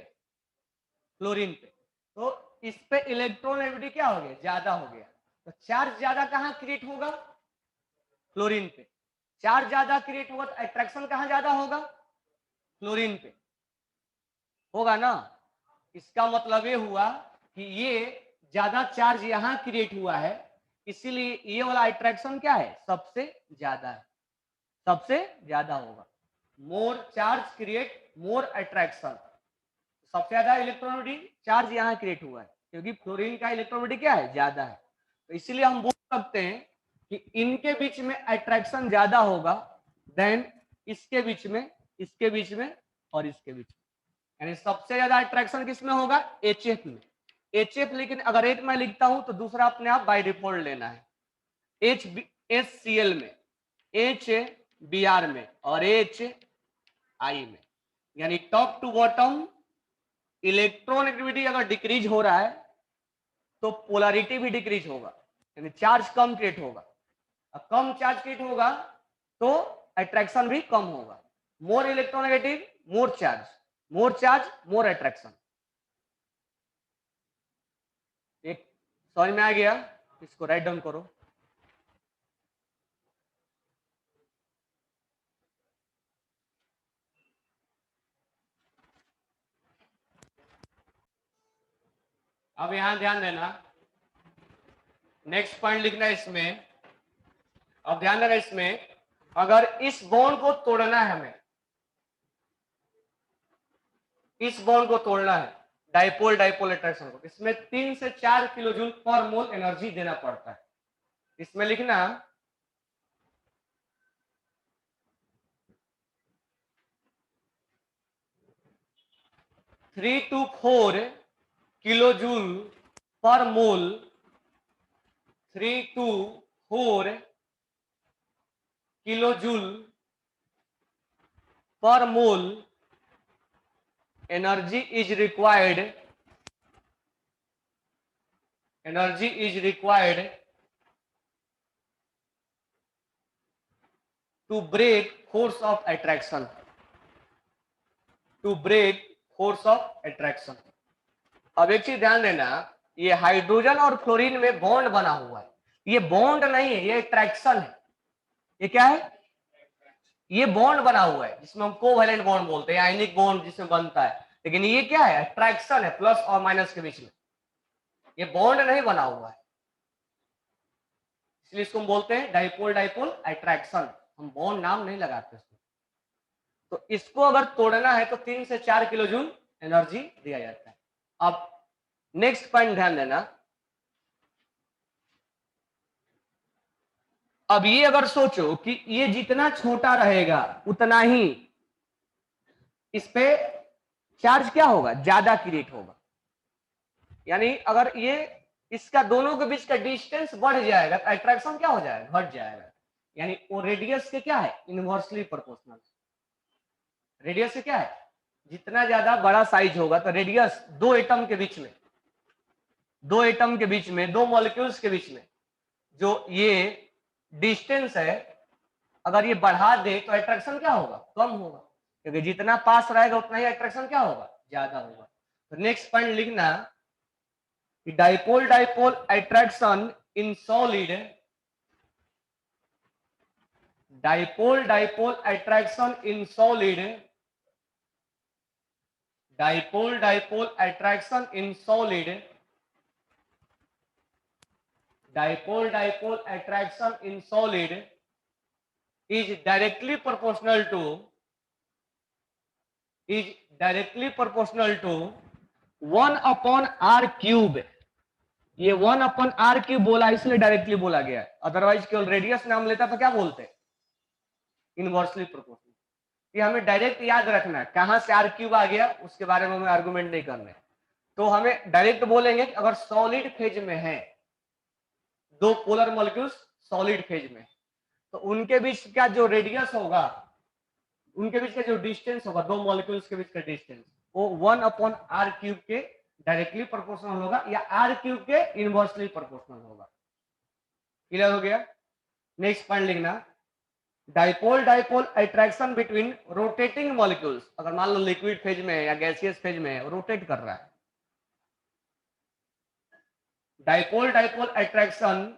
फ्लोरीन पे। तो इस पे इलेक्ट्रोनेगेटिविटी क्या हो गया, ज्यादा हो गया। तो चार्ज ज्यादा कहां क्रिएट होगा, फ्लोरीन पे। चार्ज ज्यादा क्रिएट होगा तो अट्रैक्शन कहां ज्यादा होगा, फ्लोरीन पे होगा ना। इसका मतलब ये हुआ कि ये ज्यादा चार्ज यहां क्रिएट हुआ है, इसीलिए ये वाला अट्रैक्शन क्या है, सबसे ज्यादा है, सबसे ज्यादा होगा। मोर चार्ज क्रिएट मोर अट्रैक्शन, सबसे ज्यादा इलेक्ट्रोनेगेटिव चार्ज यहां क्रिएट हुआ है क्योंकि फ्लोरीन का इलेक्ट्रोनेगेटिव क्या है, ज्यादा है। तो इसीलिए हम बोल सकते हैं कि इनके बीच में अट्रैक्शन ज्यादा होगा देन इसके बीच में, इसके बीच में और इसके बीच में। यानी सबसे ज्यादा अट्रैक्शन किसमें होगा, HF में। HF, लेकिन अगर एक मैं लिखता हूं तो दूसरा अपने आप बाय डिफॉल्ट लेना है। HCl में, HBr में और HI में। यानी टॉप टू बॉटम इलेक्ट्रोनेगेटिविटी अगर डिक्रीज हो रहा है तो पोलैरिटी भी डिक्रीज होगा, यानी चार्ज कम क्रिएट होगा। कम चार्ज क्रिएट होगा तो अट्रैक्शन भी कम होगा। मोर इलेक्ट्रोनेगेटिव मोर चार्ज, मोर चार्ज मोर अट्रैक्शन। एक समझ में आ गया, इसको राइट डाउन करो। अब यहां ध्यान देना, नेक्स्ट पॉइंट लिखना है इसमें। अब ध्यान देना इसमें, अगर इस बॉन्ड को तोड़ना है हमें, इस बॉन्ड को तोड़ना है, डाइपोल डाइपोल अट्रैक्शन को, इसमें 3 से 4 kilo joule per mole energy देना पड़ता है। इसमें लिखना 3 to 4 kilo joule per mole, 3 to 4 kilo joule per mole energy is required, energy is required to break force of attraction, to break force of attraction. अब एक चीज ध्यान देना, ये हाइड्रोजन और फ्लोरीन में बॉन्ड बना हुआ है, ये बॉन्ड नहीं है, ये अट्रैक्शन है। ये क्या है, ये बॉन्ड बना हुआ है जिसमें हम कोवैलेंट बॉन्ड बोलते हैं, आयनिक बॉन्ड जिसमें बनता है। लेकिन ये क्या है, अट्रैक्शन है, प्लस और माइनस के बीच में, ये बॉन्ड नहीं बना हुआ है। इसलिए इसको हम बोलते हैं डाइपोल डाइपोल अट्रैक्शन, हम बॉन्ड नाम नहीं लगाते इसमें। तो इसको अगर तोड़ना है तो 3 से 4 किलो जूल एनर्जी दिया जाता है। अब नेक्स्ट पॉइंट ध्यान देना, अब ये अगर सोचो कि ये जितना छोटा रहेगा उतना ही इस पे चार्ज क्या होगा, ज्यादा क्रिएट होगा। यानी अगर ये इसका दोनों के बीच का डिस्टेंस बढ़ जाएगा तो अट्रैक्शन क्या हो जाएगा, घट जाएगा। यानी वो रेडियस के क्या है, इनवर्सली प्रोपोर्शनल। रेडियस से क्या है, जितना ज्यादा बड़ा साइज होगा तो रेडियस दो एटम के बीच में, दो एटम के बीच में, दो मॉलिक्यूल्स के बीच में जो ये डिस्टेंस है, अगर ये बढ़ा दे तो अट्रैक्शन क्या होगा, कम होगा, क्योंकि जितना पास रहेगा उतना ही अट्रैक्शन क्या होगा, ज्यादा होगा। तो नेक्स्ट पॉइंट लिखना कि dipole dipole attraction in solid, dipole dipole attraction in solid, dipole dipole attraction in solid, dipole dipole attraction in solid is directly proportional to, is directly proportional to 1/r³। ये 1/r³ बोला इसलिए directly बोला गया है, otherwise केवल radius नाम लेता तो क्या बोलते, इनवर्सली प्रोपोर्शनल। ये हमें डायरेक्ट याद रखना है, कहां से r³ आ गया उसके बारे में हमें आर्गुमेंट नहीं करना है। तो हमें डायरेक्ट बोलेंगे कि अगर सॉलिड फेज में है, दो पोलर मॉलिक्यूल्स सॉलिड फेज में, तो उनके बीच का जो रेडियस होगा, उनके बीच का जो डिस्टेंस होगा, दो मॉलिक्यूल्स के बीच का डिस्टेंस, वो 1/r³ के डायरेक्टली प्रोपोर्शनल होगा या r³ के इनवर्सली प्रोपोर्शनल होगा। क्लियर हो गया। नेक्स्ट पॉइंट लिखना, dipole dipole attraction between rotating molecules. अगर मान लो लिक्विड फेज में है या गैसियस फेज में है, रोटेट कर रहा है, dipole dipole attraction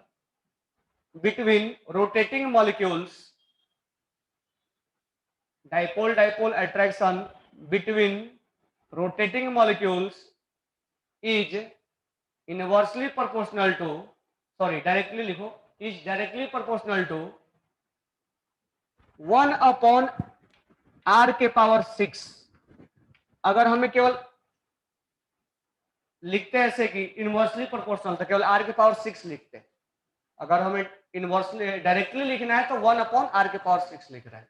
between rotating molecules, dipole dipole attraction between rotating molecules is inversely proportional to, sorry directly लिखो, is directly proportional to 1/r⁶। अगर हमें केवल लिखते हैं ऐसे कि इनवर्सली प्रोपोर्शनल तो केवल r⁶ लिखते हैं। अगर हमें इनवर्सली डायरेक्टली लिखना है तो 1/r⁶ लिख रहा है,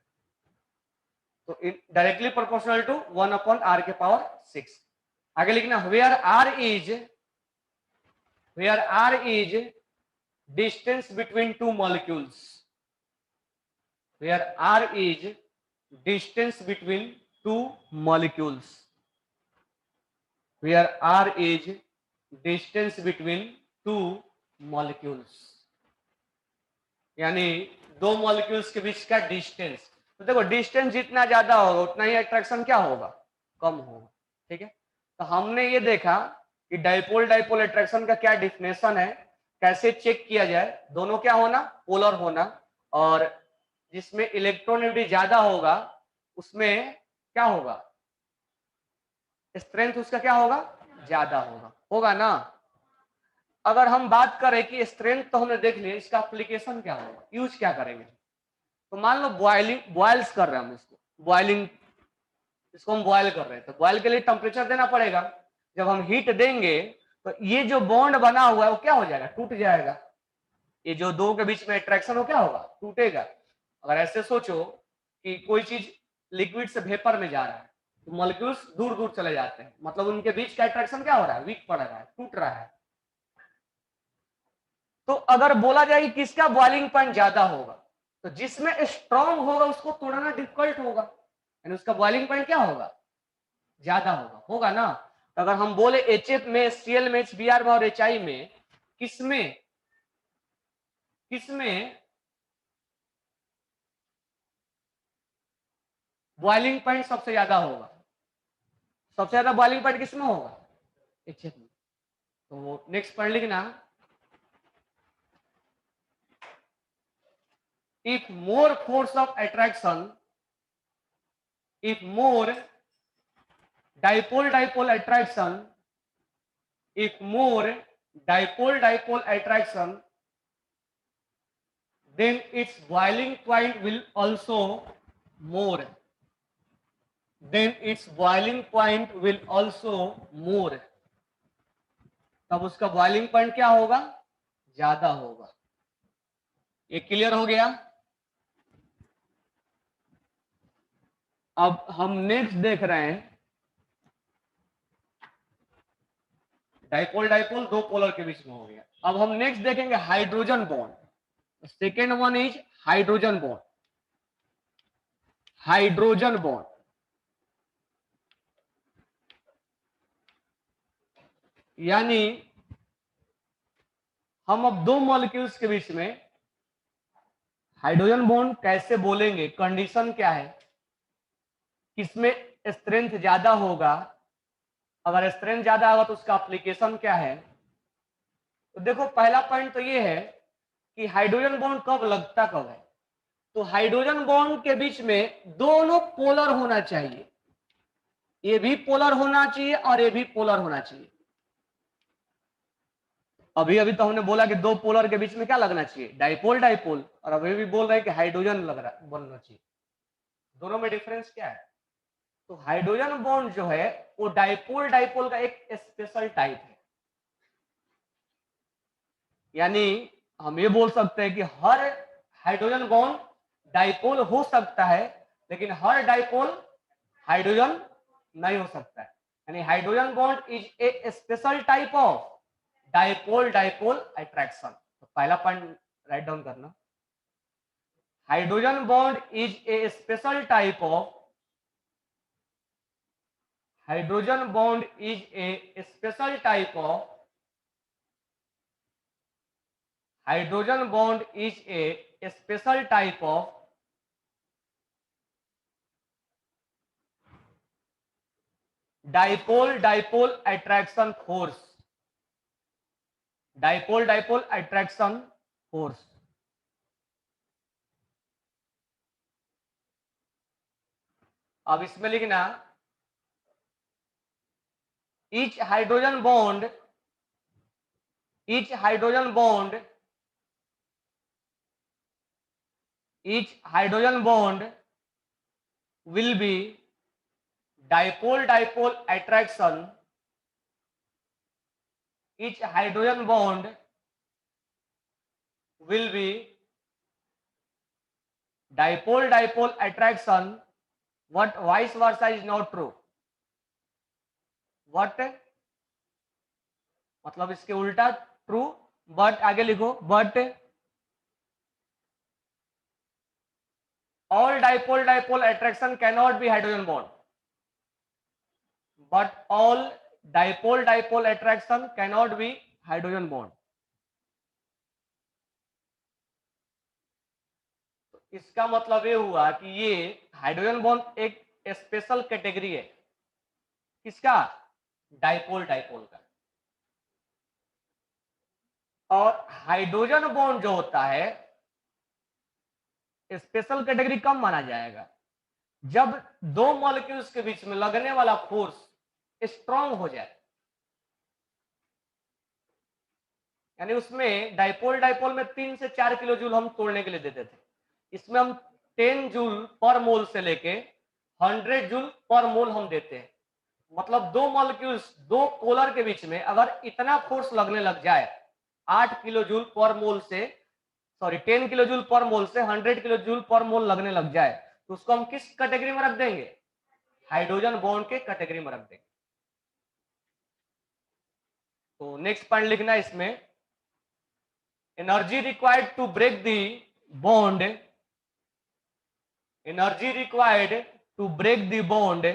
तो डायरेक्टली प्रोपोर्शनल टू 1/r⁶। आगे लिखना, where r is distance between two molecules, where r is distance between two molecules, where r is distance between two molecules, यानी दो मॉलिक्यूल्स के बीच का डिस्टेंस। तो देखो डिस्टेंस जितना ज्यादा होगा उतना ही अट्रैक्शन क्या होगा, कम होगा। ठीक है, तो हमने ये देखा कि डाइपोल डाइपोल अट्रैक्शन का क्या डिफिनेशन है, कैसे चेक किया जाए, दोनों क्या होना, पोलर होना, और जिसमें इलेक्ट्रोनेगेटिविटी ज्यादा होगा उसमें क्या होगा, स्ट्रेंथ उसका क्या होगा, ज्यादा होगा, होगा ना। अगर हम बात करें कि स्ट्रेंथ तो हमने देख लिया, इसका एप्लीकेशन क्या होगा, यूज क्या करेंगे। तो मान लो बॉयल्स कर रहे हैं हम, इसको बॉइलिंग, इसको हम बॉयल कर रहे हैं, तो बॉयल के लिए टेम्परेचर देना पड़ेगा। जब हम हीट देंगे तो ये जो बॉन्ड बना हुआ है वो क्या हो जाएगा, टूट जाएगा। ये जो दो के बीच में अट्रैक्शन हो क्या होगा, टूटेगा। अगर ऐसे सोचो कि कोई चीज लिक्विड से वेपर में जा रहा है तो मॉलिक्यूल्स दूर दूर चले जाते हैं, मतलब उनके बीच का अट्रैक्शन क्या हो रहा है, वीक पड़ रहा है, टूट रहा है। तो अगर बोला जाए कि किसका बॉइलिंग पॉइंट ज्यादा होगा, तो जिसमें स्ट्रॉन्ग होगा उसको तोड़ना डिफिकल्ट होगा, यानी उसका बॉइलिंग पॉइंट क्या होगा, ज्यादा होगा, होगा ना। तो अगर हम बोले HF में, Cl में, HBr में और HI में किसमें किसमें बॉइलिंग पॉइंट सबसे ज्यादा होगा, सबसे ज्यादा बॉइलिंग पॉइंट किसमें होगा, HF में। तो नेक्स्ट पॉइंट लिखना, if more force of attraction, if more dipole dipole attraction, if more dipole dipole attraction, then its boiling point will also more, then its boiling point will also more, तब उसका boiling point क्या होगा, ज्यादा होगा। ये clear हो गया। अब हम नेक्स्ट देख रहे हैं, डाइपोल डाइपोल दो पोलर के बीच में हो गया। अब हम नेक्स्ट देखेंगे hydrogen bond. Second one is hydrogen bond, hydrogen bond यानी हम अब दो मॉलिक्यूल्स के बीच में हाइड्रोजन बॉन्ड कैसे बोलेंगे, कंडीशन क्या है, किसमें स्ट्रेंथ ज्यादा होगा, अगर स्ट्रेंथ ज्यादा होगा तो उसका एप्लीकेशन क्या है। तो देखो पहला पॉइंट तो ये है कि हाइड्रोजन बॉन्ड कब लगता कब है। तो हाइड्रोजन बॉन्ड के बीच में दोनों पोलर होना चाहिए, ये भी पोलर होना चाहिए और ये भी पोलर होना चाहिए। अभी अभी तो हमने बोला कि दो पोलर के बीच में क्या लगना चाहिए, डाइपोल डाइपोल, और अभी भी बोल रहे हैं कि हाइड्रोजन लग रहा बनना चाहिए। दोनों में डिफरेंस क्या है। तो हाइड्रोजन बॉन्ड जो है वो डाइपोल डाइपोल का एक स्पेशल टाइप है। यानी हम ये बोल सकते हैं कि हर हाइड्रोजन बॉन्ड डाइपोल हो सकता है, लेकिन हर डाइपोल हाइड्रोजन नहीं हो सकता है। यानी hydrogen bond is a special type of dipole dipole attraction. तो पहला पॉइंट राइट डाउन करना, hydrogen bond is a special type of, hydrogen bond is a special type of, hydrogen bond is a special type of dipole dipole attraction force, dipole dipole attraction force. अब इसमें लिखना each hydrogen bond, each hydrogen bond, each hydrogen bond will be dipole dipole attraction, each hydrogen bond will be dipole dipole attraction, what vice versa is not true, what मतलब इसके उल्टा true, but आगे लिखो but all dipole dipole attraction cannot be hydrogen bond, but all dipole dipole attraction cannot be hydrogen bond। इसका मतलब ये हुआ कि ये हाइड्रोजन बॉन्ड एक स्पेशल कैटेगरी है, किसका, डाइपोल डाइपोल का। और हाइड्रोजन बॉन्ड जो होता है स्पेशल कैटेगरी कब माना जाएगा, जब दो मॉलिक्यूल्स के बीच में लगने वाला फोर्स स्ट्रांग हो जाए। यानी उसमें डाइपोल डाइपोल में 3 से 4 किलो जूल हम तोड़ने के लिए देते थे, इसमें हम 10 जूल पर मोल से लेके 100 जूल पर मोल हम देते हैं। मतलब दो मॉलिक्यूल्स दो पोलर के बीच में अगर इतना फोर्स लगने लग जाए 8 किलो जूल पर मोल से, सॉरी 10 किलो जूल पर मोल से 100 किलो जूल पर मोल लगने लग जाए, तो उसको हम किस कैटेगरी में रख देंगे, हाइड्रोजन बॉन्ड के कैटेगरी में रख देंगे। तो नेक्स्ट पॉइंट लिखना इसमें, energy required to break the bond, energy required to break the bond,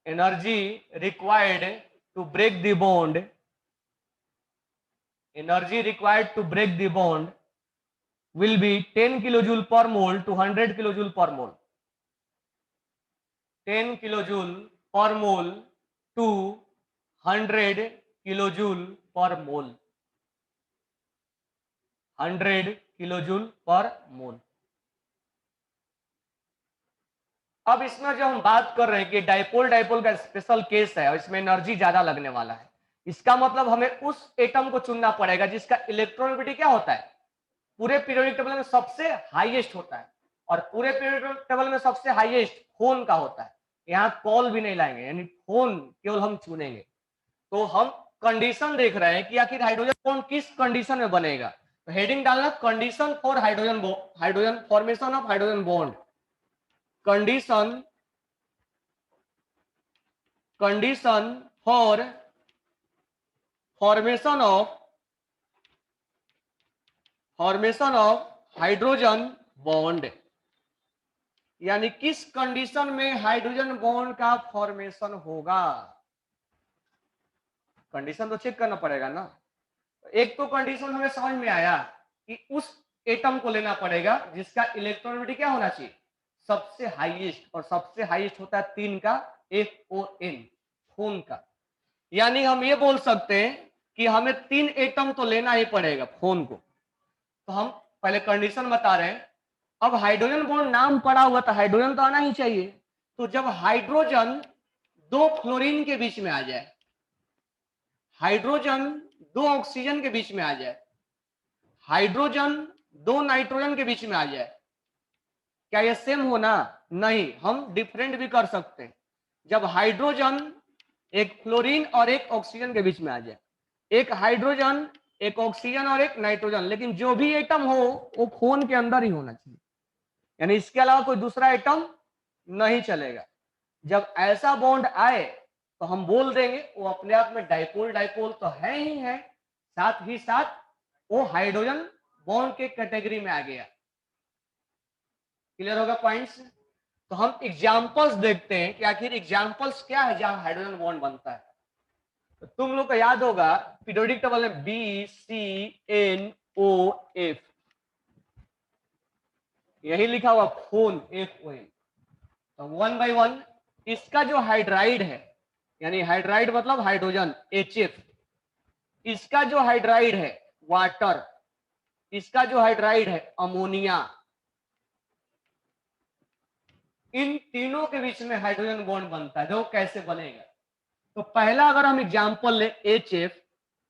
energy required to break the bond, energy required to break the bond will be 10 kilojoule per mole to 100 kilojoule per mole, 10 kilojoule per mole to 100 kilojoule per mole, 100 kilojoule per mole। अब इसमें जो हम बात कर रहे हैं कि dipole dipole का स्पेशल केस है और इसमें एनर्जी ज्यादा लगने वाला है, इसका मतलब हमें उस एटम को चुनना पड़ेगा जिसका इलेक्ट्रॉनिक क्या होता है, पूरे पीरियोडिक टेबल में सबसे हाईएस्ट होता है, और पूरे पीरियोडिक टेबल में सबसे हाईएस्ट फोन का होता है। यहाँ कॉल भी नहीं लाएंगे, यानी फोन केवल हम चुनेंगे। तो हम कंडीशन देख रहे हैं कि आखिर हाइड्रोजन बॉन्ड किस कंडीशन में बनेगा। तो हेडिंग डालना condition for hydrogen, hydrogen formation of hydrogen bond, condition, condition for formation of, formation of hydrogen bond, यानी किस कंडीशन में हाइड्रोजन बॉन्ड का फॉर्मेशन होगा। कंडीशन तो चेक करना पड़ेगा ना। एक तो कंडीशन हमें समझ में आया कि उस एटम को लेना पड़ेगा जिसका इलेक्ट्रॉनिटी क्या होना चाहिए, सबसे हाईएस्ट, और सबसे हाईएस्ट होता है 3 का FON, फोन का। यानी हम ये बोल सकते हैं कि हमें 3 एटम तो लेना ही पड़ेगा फोन को। तो हम पहले कंडीशन बता रहे हैं। अब हाइड्रोजन बॉन्ड नाम पड़ा हुआ था, हाइड्रोजन तो आना ही चाहिए। तो जब हाइड्रोजन 2 फ्लोरीन के बीच में आ जाए, हाइड्रोजन 2 ऑक्सीजन के बीच में आ जाए, हाइड्रोजन 2 नाइट्रोजन के बीच में आ जाए, क्या ये सेम होना? नहीं, हम डिफरेंट भी कर सकते हैं। जब हाइड्रोजन एक फ्लोरीन और एक ऑक्सीजन के बीच में आ जाए, एक हाइड्रोजन, एक ऑक्सीजन और एक नाइट्रोजन, लेकिन जो भी एटम हो वो फोन के अंदर ही होना चाहिए, यानी इसके अलावा कोई दूसरा एटम नहीं चलेगा। जब ऐसा बॉन्ड आए तो हम बोल देंगे वो अपने आप में डाइपोल डाइपोल तो है ही है, साथ ही साथ वो हाइड्रोजन बॉन्ड के कैटेगरी में आ गया। क्लियर होगा पॉइंट्स? तो हम एग्जांपल्स देखते हैं कि आखिर एग्जांपल्स क्या है जहां हाइड्रोजन बॉन्ड बनता है। तो तुम लोग को याद होगा पीरियोडिक टेबल में BCNOF, यही लिखा हुआ फोन FON। तो 1 बाय 1 इसका जो हाइड्राइड है, यानी हाइड्राइड मतलब हाइड्रोजन HF, इसका जो हाइड्राइड है वाटर, इसका जो हाइड्राइड है अमोनिया, इन तीनों के बीच में हाइड्रोजन बॉन्ड बनता है। देखो कैसे बनेगा। तो पहला अगर हम एग्जांपल ले HF,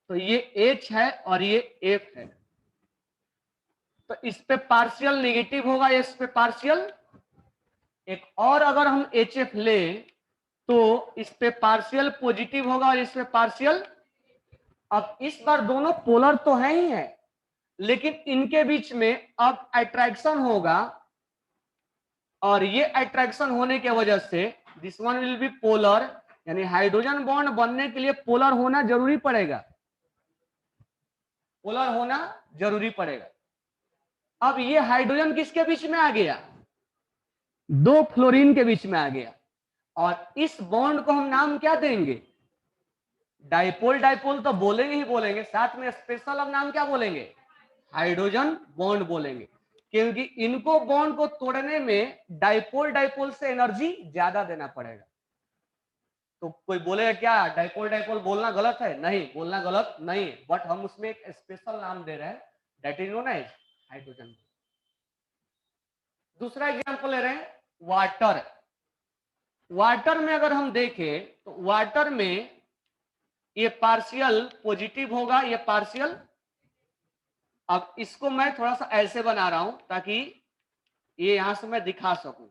तो ये H है और ये F है, तो इस पे पार्शियल नेगेटिव होगा, इस पे पार्शियल। एक और अगर हम HF ले तो इस पे पार्शियल पॉजिटिव होगा और इस पे पार्शियल। अब इस बार दोनों पोलर तो है ही है, लेकिन इनके बीच में अब अट्रैक्शन होगा, और ये अट्रैक्शन होने की वजह से this one will be polar, यानी हाइड्रोजन बॉन्ड बनने के लिए पोलर होना जरूरी पड़ेगा, पोलर होना जरूरी पड़ेगा। अब ये हाइड्रोजन किसके बीच में आ गया? 2 फ्लोरीन के बीच में आ गया, और इस बॉन्ड को हम नाम क्या देंगे? डाइपोल डाइपोल तो बोलेंगे ही बोलेंगे, साथ में स्पेशल अब नाम क्या बोलेंगे? हाइड्रोजन बॉन्ड बोलेंगे, क्योंकि इनको बॉन्ड को तोड़ने में डाइपोल डाइपोल से एनर्जी ज्यादा देना पड़ेगा। तो कोई बोलेगा क्या डाइपोल डाइपोल बोलना गलत है? नहीं, बोलना गलत नहीं है, बट हम उसमें एक स्पेशल नाम दे रहे हैं, that is known as hydrogen. दूसरा एग्जांपल ले रहे हैं वाटर। वाटर में अगर हम देखें तो वाटर में ये पार्शियल पॉजिटिव होगा, ये पार्शियल। अब इसको मैं थोड़ा सा ऐसे बना रहा हूं ताकि ये यहां से मैं दिखा सकूं,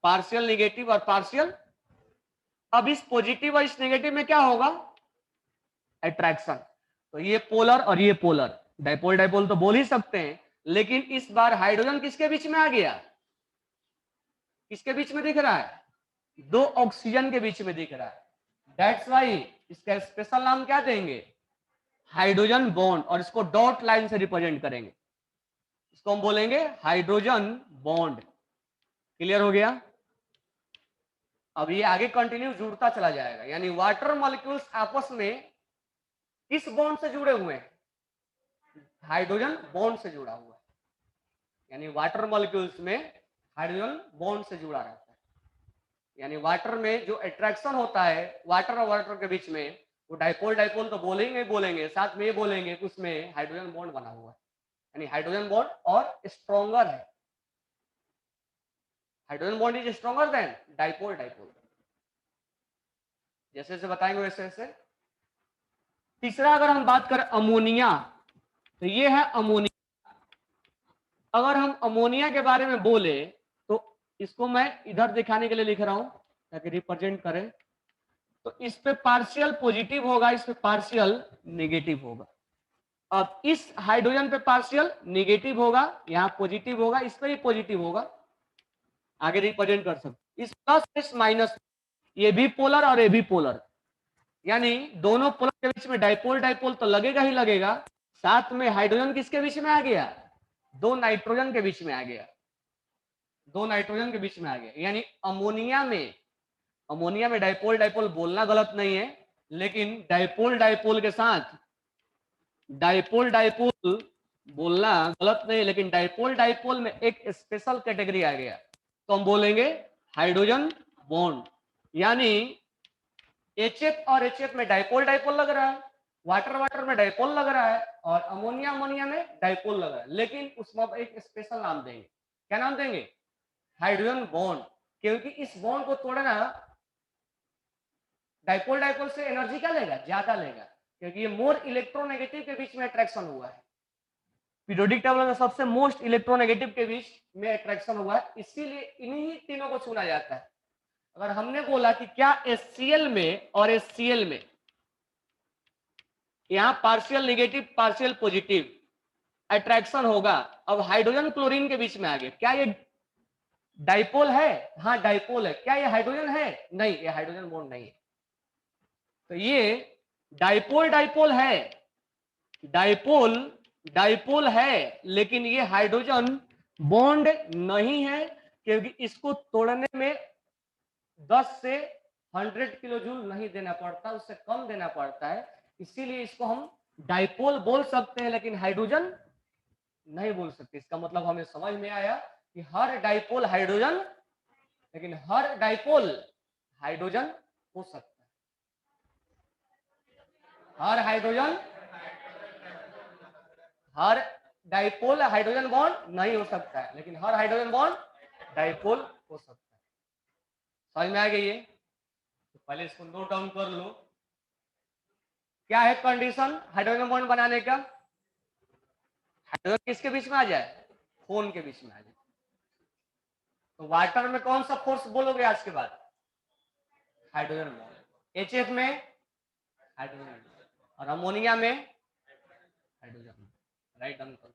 पार्शियल नेगेटिव और पार्शियल। अब इस पॉजिटिव और इस नेगेटिव में क्या होगा? अट्रैक्शन। तो ये पोलर और ये पोलर, डाइपोल डाइपोल तो बोल ही सकते हैं, लेकिन इस बार हाइड्रोजन किसके बीच में आ गया? किसके बीच में दिख रहा है? 2 ऑक्सीजन के बीच में दिख रहा है। दैट्स वाई इसका स्पेशल नाम क्या देंगे? हाइड्रोजन बॉन्ड, और इसको डॉट लाइन से रिप्रेजेंट करेंगे, इसको हम बोलेंगे हाइड्रोजन बॉन्ड। क्लियर हो गया? अब ये आगे कंटिन्यू जुड़ता चला जाएगा, यानी वाटर मॉलिक्यूल्स आपस में किस बॉन्ड से जुड़े हुए हैं? हाइड्रोजन बॉन्ड से जुड़ा हुआ है, यानी वाटर मॉलिक्यूल्स में हाइड्रोजन बॉन्ड से जुड़ा रहता है। यानी वाटर में जो अट्रैक्शन होता है वाटर और वाटर के बीच में, वो डाइपोल डाइपोल तो बोलेंगे बोलेंगे, साथ में ये बोलेंगे कि उसमें हाइड्रोजन बॉन्ड बना हुआ है, यानी हाइड्रोजन बॉन्ड और स्ट्रॉन्गर है। Hydrogen bond is stronger than dipole dipole. जैसे जैसे बताएंगे वैसे वैसे। तीसरा अगर हम बात करें अमोनिया, तो ये है अमोनिया। अगर हम अमोनिया के बारे में बोले तो इसको मैं इधर दिखाने के लिए लिख रहा हूं ताकि रिप्रेजेंट करें। तो इस पे पार्शियल पॉजिटिव होगा, इस पे पार्शियल नेगेटिव होगा। अब इस हाइड्रोजन पे पार्शियल नेगेटिव होगा, यहां पॉजिटिव होगा, इस पे भी पॉजिटिव होगा, आगे रिप्रेजेंट कर सकते। इस प्लस इस माइनस, ये भी पोलर और ये भी पोलर, यानी दोनों पोलर के बीच में डाइपोल डाइपोल तो लगेगा ही लगेगा, साथ में हाइड्रोजन किसके बीच में आ गया? 2 नाइट्रोजन के बीच में आ गया, 2 नाइट्रोजन के बीच में आ गया। यानी अमोनिया में डाइपोल डाइपोल बोलना गलत नहीं है, लेकिन डाइपोल डाइपोल के साथ डाइपोल डाइपोल बोलना गलत नहीं, लेकिन डाइपोल डाइपोल में एक स्पेशल कैटेगरी आ गया, तो हम बोलेंगे हाइड्रोजन बॉन्ड। यानी HF और HF में डाइपोल डाइपोल लग रहा है, वाटर वाटर में डाइपोल लग रहा है, और अमोनिया अमोनिया में डाइपोल लग रहा है, लेकिन उसमें अब एक स्पेशल नाम देंगे। क्या नाम देंगे? Hydrogen bond. क्योंकि इस बॉन्ड को तोड़ना, डाइपोल डाइपोल से एनर्जी क्या लेगा? ज्यादा लेगा, क्योंकि ये मोर इलेक्ट्रोनेगेटिव के बीच में अट्रैक्शन हुआ है। पीरियोडिक टेबल में सबसे मोस्ट इलेक्ट्रोनेगेटिव के बीच में अट्रैक्शन हुआ है, इसीलिए इन्हीं तीनों को चुना जाता है। अगर हमने बोला कि क्या HCl में और HCl में यहां partial negative partial positive attraction होगा, अब हाइड्रोजन क्लोरीन के बीच में आ गए, क्या ये डाइपोल है? हाँ डाइपोल है। क्या ये हाइड्रोजन है? नहीं, ये हाइड्रोजन बॉन्ड नहीं है। तो ये डाइपोल डाइपोल है, डाइपोल डाइपोल है, लेकिन ये हाइड्रोजन बॉन्ड नहीं है, क्योंकि इसको तोड़ने में 10 से 100 किलो जूल नहीं देना पड़ता, उससे कम देना पड़ता है, इसीलिए इसको हम डाइपोल बोल सकते हैं, लेकिन हाइड्रोजन नहीं बोल सकते। इसका मतलब हमें समझ में आया कि हर डाइपोल हाइड्रोजन, लेकिन हर डाइपोल हाइड्रोजन हो सकता है। हर हाइड्रोजन, हर डाइपोल हाइड्रोजन बॉन्ड नहीं हो सकता है, लेकिन हर हाइड्रोजन बॉन्ड डाइपोल हो सकता है। समझ में आ गई है? तो पहले इसको नोट डाउन कर लो। क्या है कंडीशन हाइड्रोजन बॉन्ड बनाने का? हाइड्रोजन किसके बीच में आ जाए? फोन के बीच में आ जाए। तो वाटर में कौन सा फोर्स बोलोगे आज के बाद? Hydrogen bond. HF में हाइड्रोजन, और अमोनिया में हाइड्रोजन। राइट डाउन कर दो।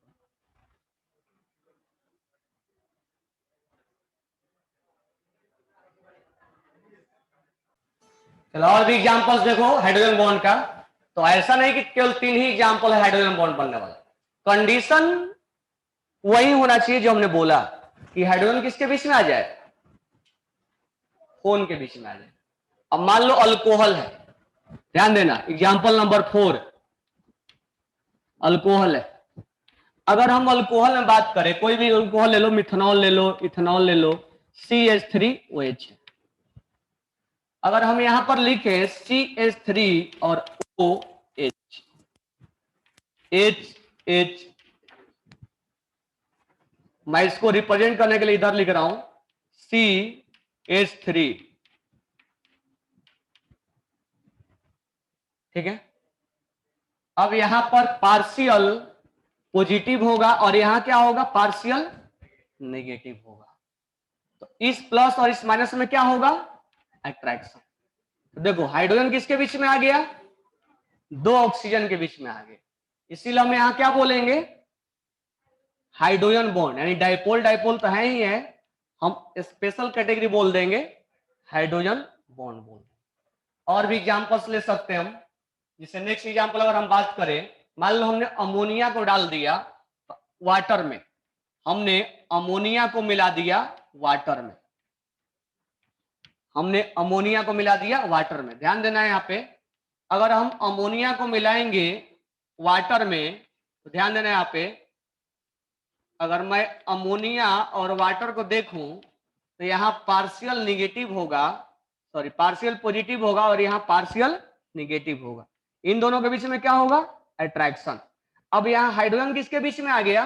चलो और भी एग्जांपल्स देखो हाइड्रोजन बॉन्ड का। तो ऐसा नहीं कि केवल 3 ही एग्जांपल है हाइड्रोजन बॉन्ड बनने वाला। कंडीशन वही होना चाहिए जो हमने बोला कि हाइड्रोजन किसके बीच में आ जाए? फोन के बीच में आ जाए। अब मान लो अल्कोहल है, ध्यान देना, एग्जांपल नंबर 4 अल्कोहल है। अगर हम अल्कोहल में बात करें, कोई भी अल्कोहल ले लो, मिथनॉल ले लो, इथेनॉल ले लो, CH3OH। अगर हम यहां पर लिखे CH3 और OH, H, मैं इसको रिप्रेजेंट करने के लिए इधर लिख रहा हूं CH3, ठीक है। अब यहां पर पार्शियल पॉजिटिव होगा और यहां क्या होगा? पार्शियल नेगेटिव होगा। तो इस प्लस और इस माइनस में क्या होगा? अट्रैक्शन। तो देखो हाइड्रोजन किसके बीच में आ गया? 2 ऑक्सीजन के बीच में आ गए, इसीलिए हम यहां क्या बोलेंगे? Hydrogen bond. यानी डाइपोल डाइपोल तो है ही है, हम स्पेशल कैटेगरी बोल देंगे हाइड्रोजन बॉन्ड बोल। और भी एग्जांपल्स ले सकते हैं हम। जैसे नेक्स्ट एग्जांपल अगर हम बात करें, मान लो हमने अमोनिया को डाल दिया वाटर में, हमने अमोनिया को मिला दिया वाटर में, हमने अमोनिया को मिला दिया वाटर में। ध्यान देना है यहाँ पे, अगर हम अमोनिया को मिलाएंगे वाटर में, तो ध्यान देना है यहाँ पे, अगर मैं अमोनिया और वाटर को देखूं तो यहाँ पार्शियल निगेटिव होगा, सॉरी पार्शियल पॉजिटिव होगा, और यहाँ पार्शियल निगेटिव होगा। इन दोनों के बीच में क्या होगा? अट्रैक्शन। अब यहाँ हाइड्रोजन किसके बीच में आ गया?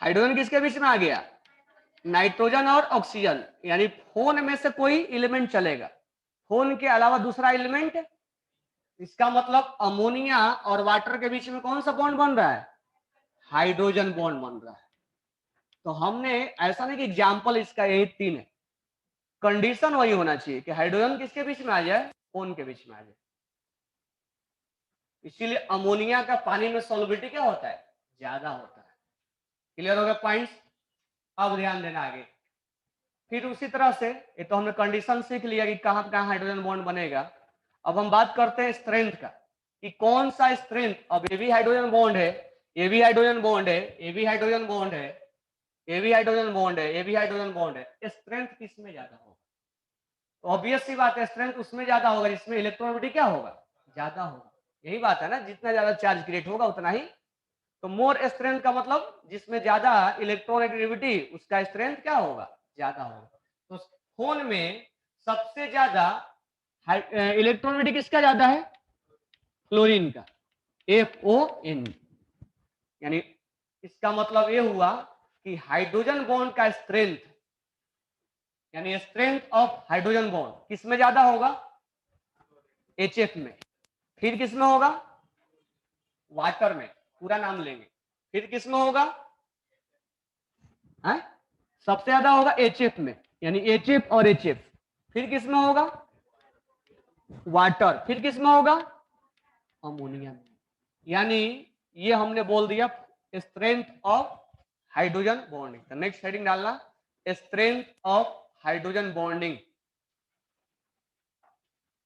हाइड्रोजन किसके बीच में आ गया? नाइट्रोजन और ऑक्सीजन। यानी फोन में से कोई एलिमेंट चलेगा, फोन के अलावा दूसरा एलिमेंट। इसका मतलब अमोनिया और वाटर के बीच में कौन सा बॉन्ड बन रहा है? हाइड्रोजन बॉन्ड बन रहा है। तो हमने ऐसा नहीं कि एग्जाम्पल इसका यही 3 है, कंडीशन वही होना चाहिए कि हाइड्रोजन किसके बीच में आ जाए? फोन के बीच में आ जाए। इसीलिए अमोनिया का पानी में सॉल्युबिलिटी क्या होता है? ज्यादा होता है। क्लियर हो गया पॉइंट्स? अब ध्यान देना आगे। फिर उसी तरह से ये तो हमने कंडीशन सीख लिया कि कहां कहां हाइड्रोजन बॉन्ड बनेगा। अब हम बात करते हैं स्ट्रेंथ का, कि कौन सा स्ट्रेंथ। अब ये भी हाइड्रोजन बॉन्ड है, ये भी हाइड्रोजन बॉन्ड है, ये भी हाइड्रोजन बॉन्ड है, ये भी हाइड्रोजन बॉन्ड है, ये भी हाइड्रोजन बॉन्ड है। स्ट्रेंथ किस में ज्यादा होगा? तो ऑब्वियस सी बात है, स्ट्रेंथ उसमें ज्यादा होगा जिसमें इलेक्ट्रोनिटी क्या होगा? ज्यादा होगा। यही बात है ना, जितना ज्यादा चार्ज क्रिएट होगा उतना ही। तो मोर स्ट्रेंथ का मतलब जिसमें ज्यादा इलेक्ट्रोनेगेटिविटी उसका स्ट्रेंथ क्या होगा, ज्यादा होगा। तो फोन में सबसे ज्यादा इलेक्ट्रोनेगेटिविटी किसका ज्यादा है, क्लोरीन का, FON। यानी इसका मतलब ये हुआ कि हाइड्रोजन बॉन्ड का स्ट्रेंथ, यानी स्ट्रेंथ ऑफ हाइड्रोजन बॉन्ड किस में ज्यादा होगा, HF में। फिर किस में होगा, वाटर में, पूरा नाम लेंगे। फिर किस में होगा, है? सबसे ज्यादा होगा HF में, यानी HF और HF। फिर किस में होगा, वाटर। फिर किस में होगा, अमोनिया में। यानी ये हमने बोल दिया स्ट्रेंथ ऑफ हाइड्रोजन बॉन्डिंग। तो नेक्स्ट हेडिंग डालना, strength of hydrogen bonding,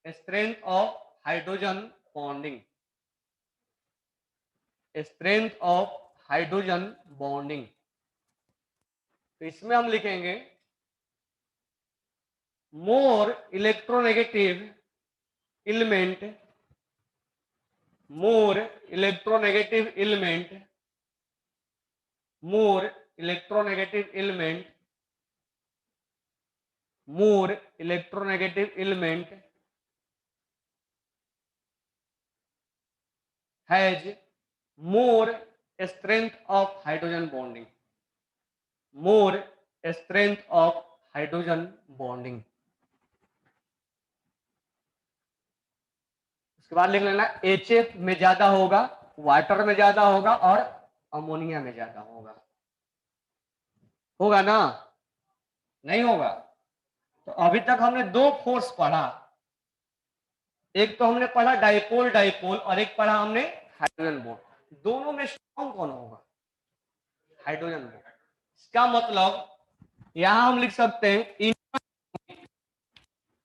strength of hydrogen bonding, strength of hydrogen bonding. तो इसमें हम लिखेंगे मोर electronegative element, more electronegative element, more electronegative element, more electronegative element has more strength of hydrogen bonding, more strength of hydrogen bonding। उसके बाद लिख लेना HF में ज्यादा होगा, वाटर में ज्यादा होगा और अमोनिया में ज्यादा होगा। होगा ना, नहीं होगा? तो अभी तक हमने दो फोर्स पढ़ा, एक तो हमने पढ़ा डाइपोल डाइपोल और एक पढ़ा हमने हाइड्रोजन बॉन्ड। दोनों में स्ट्रॉन्ग कौन होगा, हाइड्रोजन बॉन्ड। इसका मतलब यहां हम लिख सकते हैं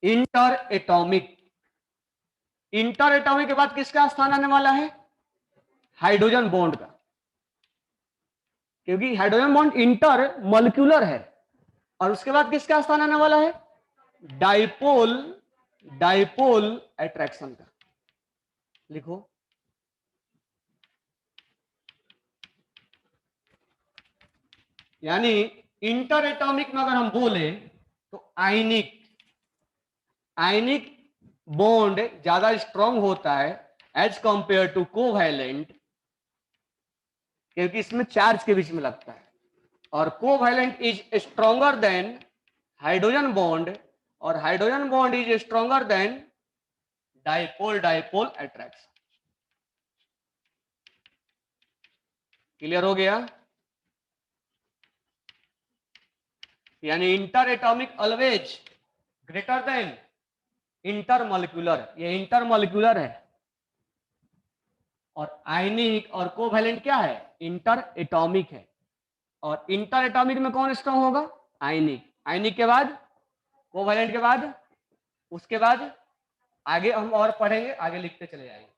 इंटर एटॉमिक, इंटर एटॉमिक के बाद किसका स्थान आने वाला है, हाइड्रोजन बॉन्ड का, क्योंकि हाइड्रोजन बॉन्ड इंटर मॉलिक्यूलर है। और उसके बाद किसका स्थान आने वाला है, डाइपोल, डाइपोल अट्रैक्शन का। लिखो यानी इंटर एटॉमिक में अगर हम बोले तो आयनिक, आयनिक बॉन्ड ज्यादा स्ट्रांग होता है एज कंपेयर टू कोवैलेंट, क्योंकि इसमें चार्ज के बीच में लगता है। और covalent is stronger than hydrogen bond, और hydrogen bond is stronger than dipole dipole attraction. Clear हो गया? यानी inter atomic always greater than inter molecular, ये इंटर मॉलिक्यूलर है। और आयनिक और कोवैलेंट क्या है, इंटर एटॉमिक है। और इंटर एटॉमिक में कौन स्ट्रॉन्ग होगा, आयनिक। आयनिक के बाद कोवैलेंट के बाद, उसके बाद आगे हम और पढ़ेंगे, आगे लिखते चले जाएंगे।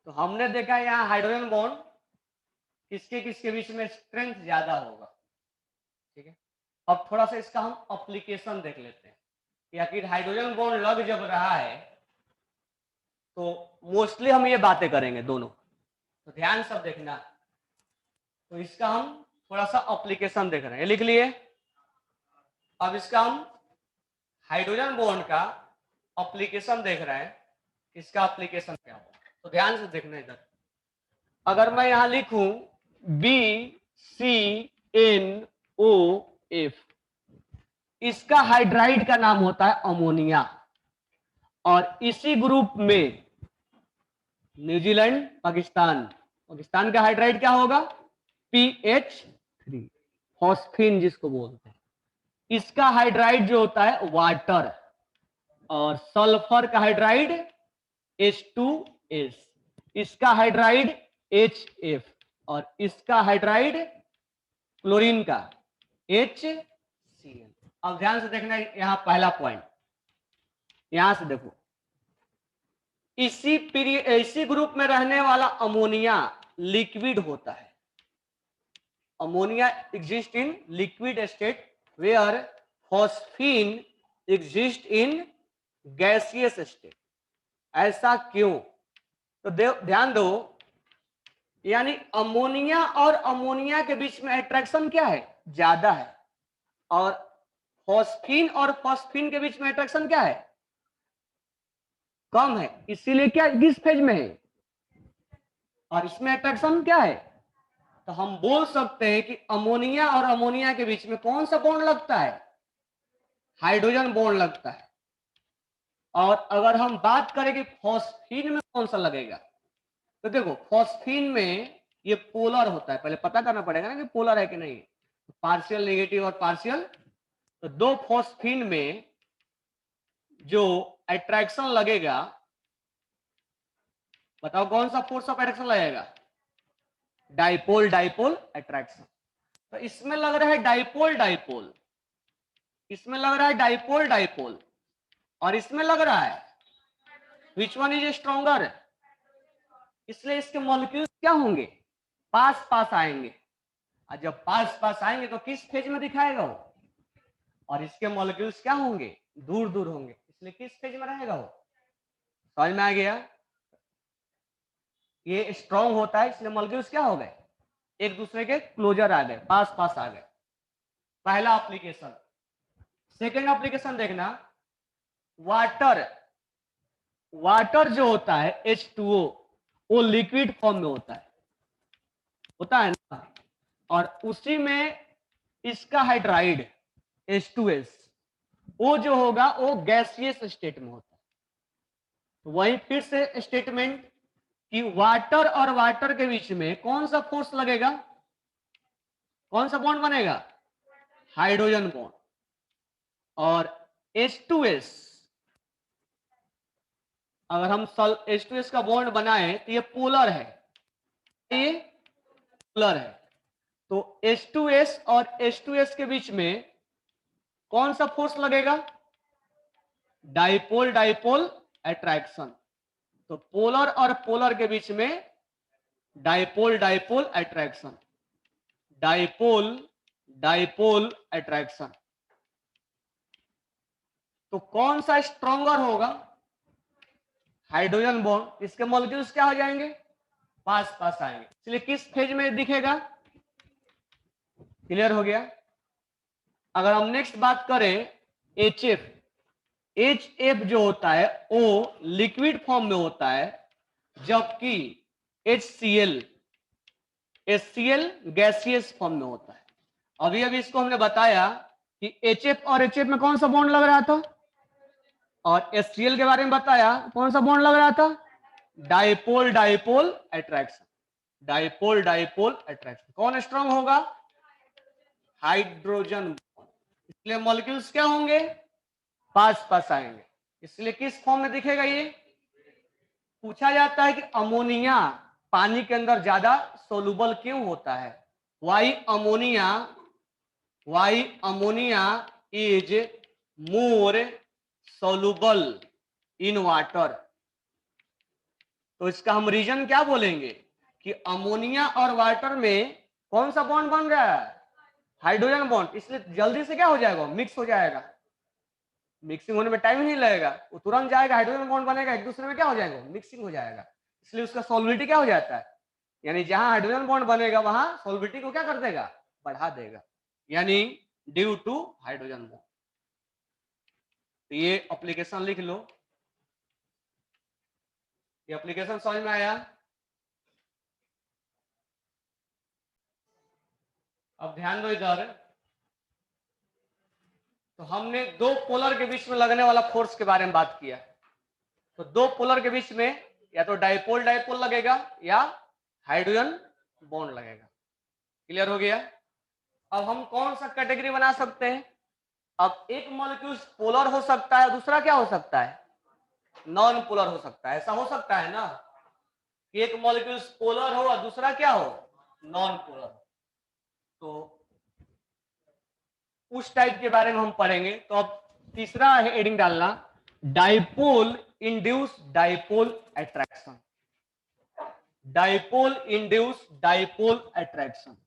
तो हमने देखा यहाँ हाइड्रोजन बॉन्ड किसके किसके बीच में स्ट्रेंथ ज्यादा होगा, ठीक है। अब थोड़ा सा इसका हम एप्लीकेशन देख लेते हैं कि आखिर हाइड्रोजन बॉन्ड लग जब रहा है तो मोस्टली हम ये बातें करेंगे दोनों, तो ध्यान सब देखना। तो इसका हम थोड़ा सा एप्लीकेशन देख रहे हैं, लिख लिए। अब इसका हम हाइड्रोजन बॉन्ड का एप्लीकेशन देख रहे हैं, इसका एप्लीकेशन क्या होगा। तो ध्यान से देखना इधर, अगर मैं यहां लिखूं BCNOF, इसका हाइड्राइड का नाम होता है अमोनिया। और इसी ग्रुप में न्यूजीलैंड, पाकिस्तान, पाकिस्तान का हाइड्राइड क्या होगा, PH3, फॉस्फीन जिसको बोलते हैं। इसका हाइड्राइड जो होता है वाटर, और सल्फर का हाइड्राइड H2S, इसका हाइड्राइड HF, और इसका हाइड्राइड क्लोरीन का HCl। अब ध्यान से देखना, यहां पहला पॉइंट, यहां से देखो, इसी ग्रुप में रहने वाला अमोनिया लिक्विड होता है। Ammonia exist in liquid state where phosphine exist in gaseous state. ऐसा क्यों? तो ध्यान दो, यानी अमोनिया और अमोनिया के बीच में अट्रैक्शन क्या है? ज्यादा है। और फॉस्फीन और फॉस्फीन के बीच में अट्रैक्शन क्या है? कम है। इसीलिए क्या किस फेज में है? और इसमें अट्रैक्शन क्या है? तो हम बोल सकते हैं कि अमोनिया और अमोनिया के बीच में कौन सा बॉन्ड लगता है? हाइड्रोजन बॉन्ड लगता है। और अगर हम बात करें कि फॉस्फीन में कौन सा लगेगा, तो देखो फॉस्फीन में ये पोलर होता है। पहले पता करना पड़ेगा ना कि पोलर है कि नहीं। पार्शियल नेगेटिव और पार्शियल। तो दो फॉस्फीन में जो अट्रैक्शन लगेगा, बताओ कौन सा फोर्स ऑफ अट्रैक्शन लगेगा? Dipole dipole attraction. तो इसमें लग रहा है डाइपोल डाइपोल, इसमें लग रहा है डाइपोल डाइपोल, और इसमें लग रहा है विच वन इज स्ट्रॉन्गर? इसलिए इसके मॉलिक्यूल्स क्या होंगे? पास पास आएंगे। और जब पास पास आएंगे तो किस फेज में दिखाएगा वो? और इसके मॉलिक्यूल्स क्या होंगे? दूर दूर होंगे। इसलिए किस फेज में रहेगा वो? समझ में आ गया? ये स्ट्रॉन्ग होता है, इसलिए मॉलिक्यूल्स क्या हो गए? एक दूसरे के क्लोजर आ गए, पास पास आ गए। पहला एप्लीकेशन। सेकेंड एप्लीकेशन देखना, वाटर। वाटर जो होता है H2O, वो लिक्विड फॉर्म में होता है ना। और उसी में इसका हाइड्राइड H2S, वो जो होगा वो गैसियस स्टेट में होता है। तो वही फिर से स्टेटमेंट कि वाटर और वाटर के बीच में कौन सा फोर्स लगेगा? कौन सा बॉन्ड बनेगा? Hydrogen bond. और H2S, अगर हम H2S का बॉन्ड बनाए तो ये पोलर है, ये पोलर है। तो H2S और H2S के बीच में कौन सा फोर्स लगेगा? Dipole dipole attraction. तो पोलर और पोलर के बीच में dipole dipole attraction, dipole dipole attraction. तो कौन सा स्ट्रॉन्गर होगा? Hydrogen bond. इसके मॉलिक्यूल्स क्या हो जाएंगे? पास पास आएंगे। इसलिए किस फेज में दिखेगा? क्लियर हो गया? अगर हम नेक्स्ट बात करें HF, HF जो होता है वो लिक्विड फॉर्म में होता है, जबकि HCl गैसियस फॉर्म में होता है। अभी अभी इसको हमने बताया कि HF और HF में कौन सा बॉन्ड लग रहा था, और HCl के बारे में बताया कौन सा बॉन्ड लग रहा था? Dipole dipole attraction, dipole dipole attraction. कौन स्ट्रांग होगा? Hydrogen bond. इसलिए मॉलिक्यूल्स क्या होंगे? पास पास आएंगे। इसलिए किस फॉर्म में दिखेगा ये? पूछा जाता है कि अमोनिया पानी के अंदर ज्यादा सोलुबल क्यों होता है? Why ammonia is more soluble in water. तो इसका हम रीजन क्या बोलेंगे कि अमोनिया और वाटर में कौन सा बॉन्ड बन रहा है? Hydrogen bond. इसलिए जल्दी से क्या हो जाएगा? मिक्स हो जाएगा। मिक्सिंग होने में टाइम ही नहीं लगेगा, वो तुरंत जाएगा, हाइड्रोजन बॉन्ड बनेगा, एक दूसरे में क्या हो जाएगा? मिक्सिंग हो जाएगा। इसलिए उसका सॉल्युबिलिटी क्या हो जाता है? यानी जहां हाइड्रोजन बॉन्ड बनेगा वहां सॉल्युबिलिटी को क्या कर देगा? बढ़ा देगा, यानी ड्यू टू हाइड्रोजन बॉन्ड। तो ये एप्लीकेशन लिख लो। ये एप्लीकेशन समझ में आया? अब ध्यान दो इधर। तो हमने दो पोलर के बीच में लगने वाला फोर्स के बारे में बात किया। तो दो पोलर के बीच में या तो डाइपोल डाइपोल लगेगा या हाइड्रोजन बॉन्ड लगेगा। क्लियर हो गया? अब हम कौन सा कैटेगरी बना सकते हैं? अब एक मॉलिक्यूल पोलर हो सकता है, दूसरा क्या हो सकता है? नॉन पोलर हो सकता है। ऐसा हो सकता है ना कि एक मॉलिक्यूल पोलर हो और दूसरा क्या हो? Non polar. तो उस टाइप के बारे में हम पढ़ेंगे। तो अब तीसरा हेडिंग डालना, dipole induce dipole attraction, dipole induce dipole attraction,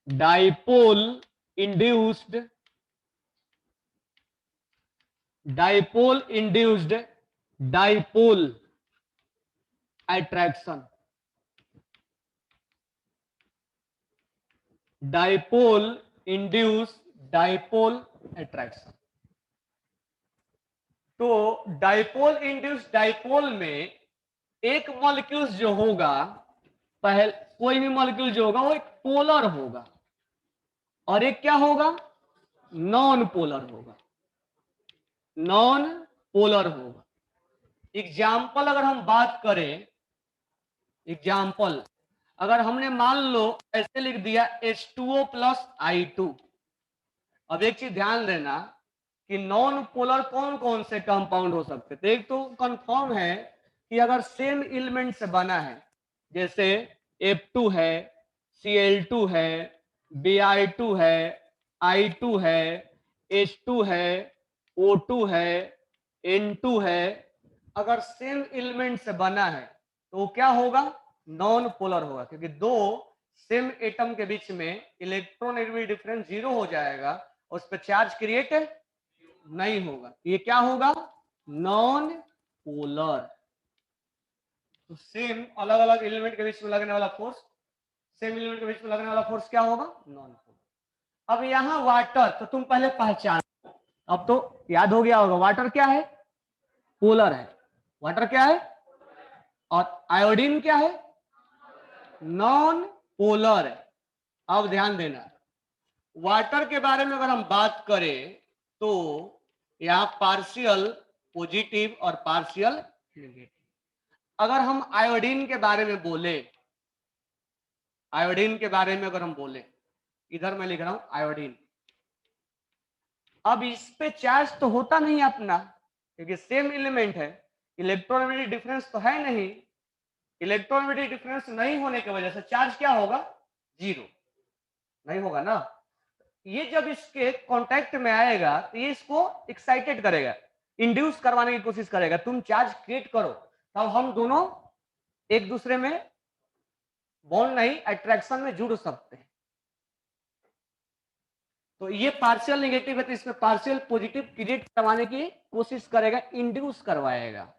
dipole induced dipole induced dipole attraction, dipole induce dipole attraction. तो डाइपोल इंड्यूस डाइपोल में एक मॉलिक्यूल जो होगा, पहले कोई भी मॉलिक्यूल जो होगा वो एक पोलर होगा और एक क्या होगा, नॉन पोलर होगा, नॉन पोलर होगा। एग्जाम्पल अगर हम बात करें, एग्जाम्पल अगर हमने मान लो ऐसे लिख दिया H2O प्लस I2। अब एक चीज ध्यान देना कि नॉन पोलर कौन कौन से कंपाउंड हो सकते थे। एक तो कंफर्म है कि अगर सेम एलिमेंट से बना है, जैसे F2 है, Cl2 है, Bi2 है, I2 है, H2 है, O2 है, N2 है, अगर सेम एलिमेंट से बना है तो वो क्या होगा, नॉन पोलर होगा, क्योंकि दो सेम एटम के बीच में इलेक्ट्रोनेगेटिव डिफरेंस 0 हो जाएगा और उस पर चार्ज क्रिएट नहीं होगा। ये क्या होगा, नॉन पोलर। तो सेम अलग अलग एलिमेंट के बीच में लगने वाला फोर्स, सेम एलिमेंट के बीच में लगने वाला फोर्स क्या होगा, नॉन पोलर। अब यहां वाटर तो तुम पहले पहचान, अब तो याद हो गया होगा वाटर क्या है, पोलर है। वाटर क्या है, और आयोडीन क्या है, नॉन पोलर है। अब ध्यान देना, वाटर के बारे में अगर हम बात करें तो यहां पार्शियल पॉजिटिव और पार्शियल नेगेटिव। अगर हम आयोडीन के बारे में बोले, आयोडीन के बारे में अगर हम बोले, इधर मैं लिख रहा हूं आयोडीन, अब इस पे चार्ज तो होता नहीं अपना, क्योंकि सेम एलिमेंट है, इलेक्ट्रोनेगेटिव डिफरेंस तो है नहीं। इलेक्ट्रोनेगेटिव डिफरेंस नहीं होने की वजह से चार्ज क्या होगा, 0 नहीं होगा ना। ये जब इसके कांटेक्ट में आएगा तो ये इसको एक्साइटेड करेगा, इंड्यूस करवाने की कोशिश करेगा, तुम चार्ज क्रिएट करो, तब हम दोनों एक दूसरे में बॉन्ड नहीं अट्रैक्शन में जुड़ सकते हैं। तो ये पार्शियल नेगेटिव है तो इसमें पार्शियल पॉजिटिव क्रिएट करवाने की कोशिश करेगा, इंड्यूस करवाएगा,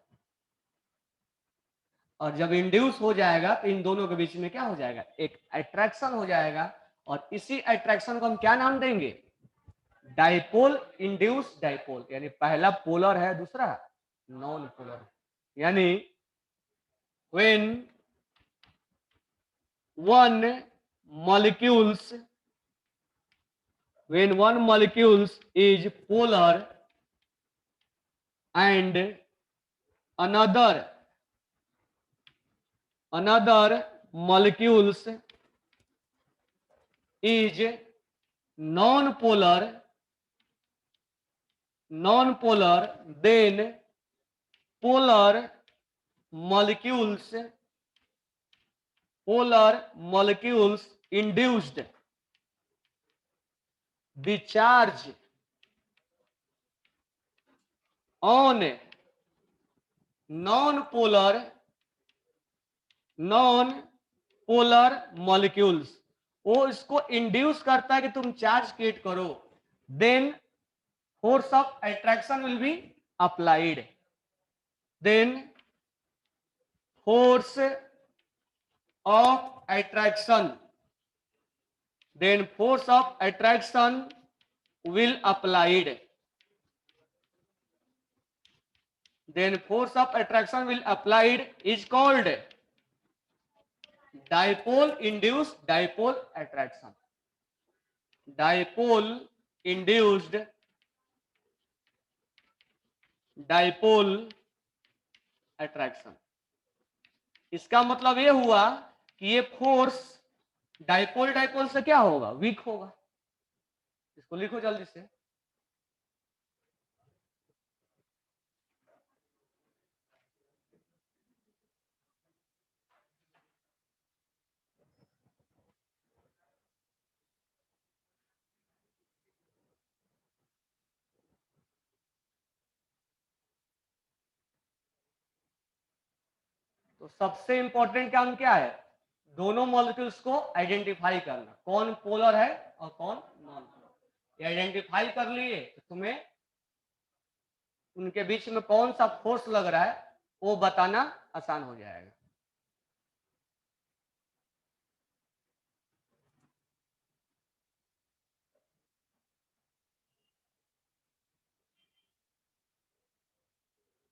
और जब इंड्यूस हो जाएगा तो इन दोनों के बीच में क्या हो जाएगा, एक अट्रैक्शन हो जाएगा, और इसी अट्रैक्शन को हम क्या नाम देंगे, डाइपोल इंड्यूस डाइपोल। यानी पहला पोलर है, दूसरा नॉन पोलर। यानी when one molecules when one molecules is polar and another molecules is non-polar, then polar molecules induced the charge on non-polar molecules, वो इसको इंड्यूस करता है कि तुम चार्ज क्रिएट करो, then force of attraction will be applied, then force of attraction will applied, then force of attraction will applied is called dipole induced dipole attraction, dipole induced dipole attraction। इसका मतलब ये हुआ कि ये force dipole dipole से क्या होगा, weak होगा। इसको लिखो जल्दी से, तो सबसे इंपॉर्टेंट काम क्या है, दोनों मॉलिक्यूल्स को आइडेंटिफाई करना, कौन पोलर है और कौन नॉन पोलर। ये आइडेंटिफाई कर लिए तो तुम्हें उनके बीच में कौन सा फोर्स लग रहा है वो बताना आसान हो जाएगा।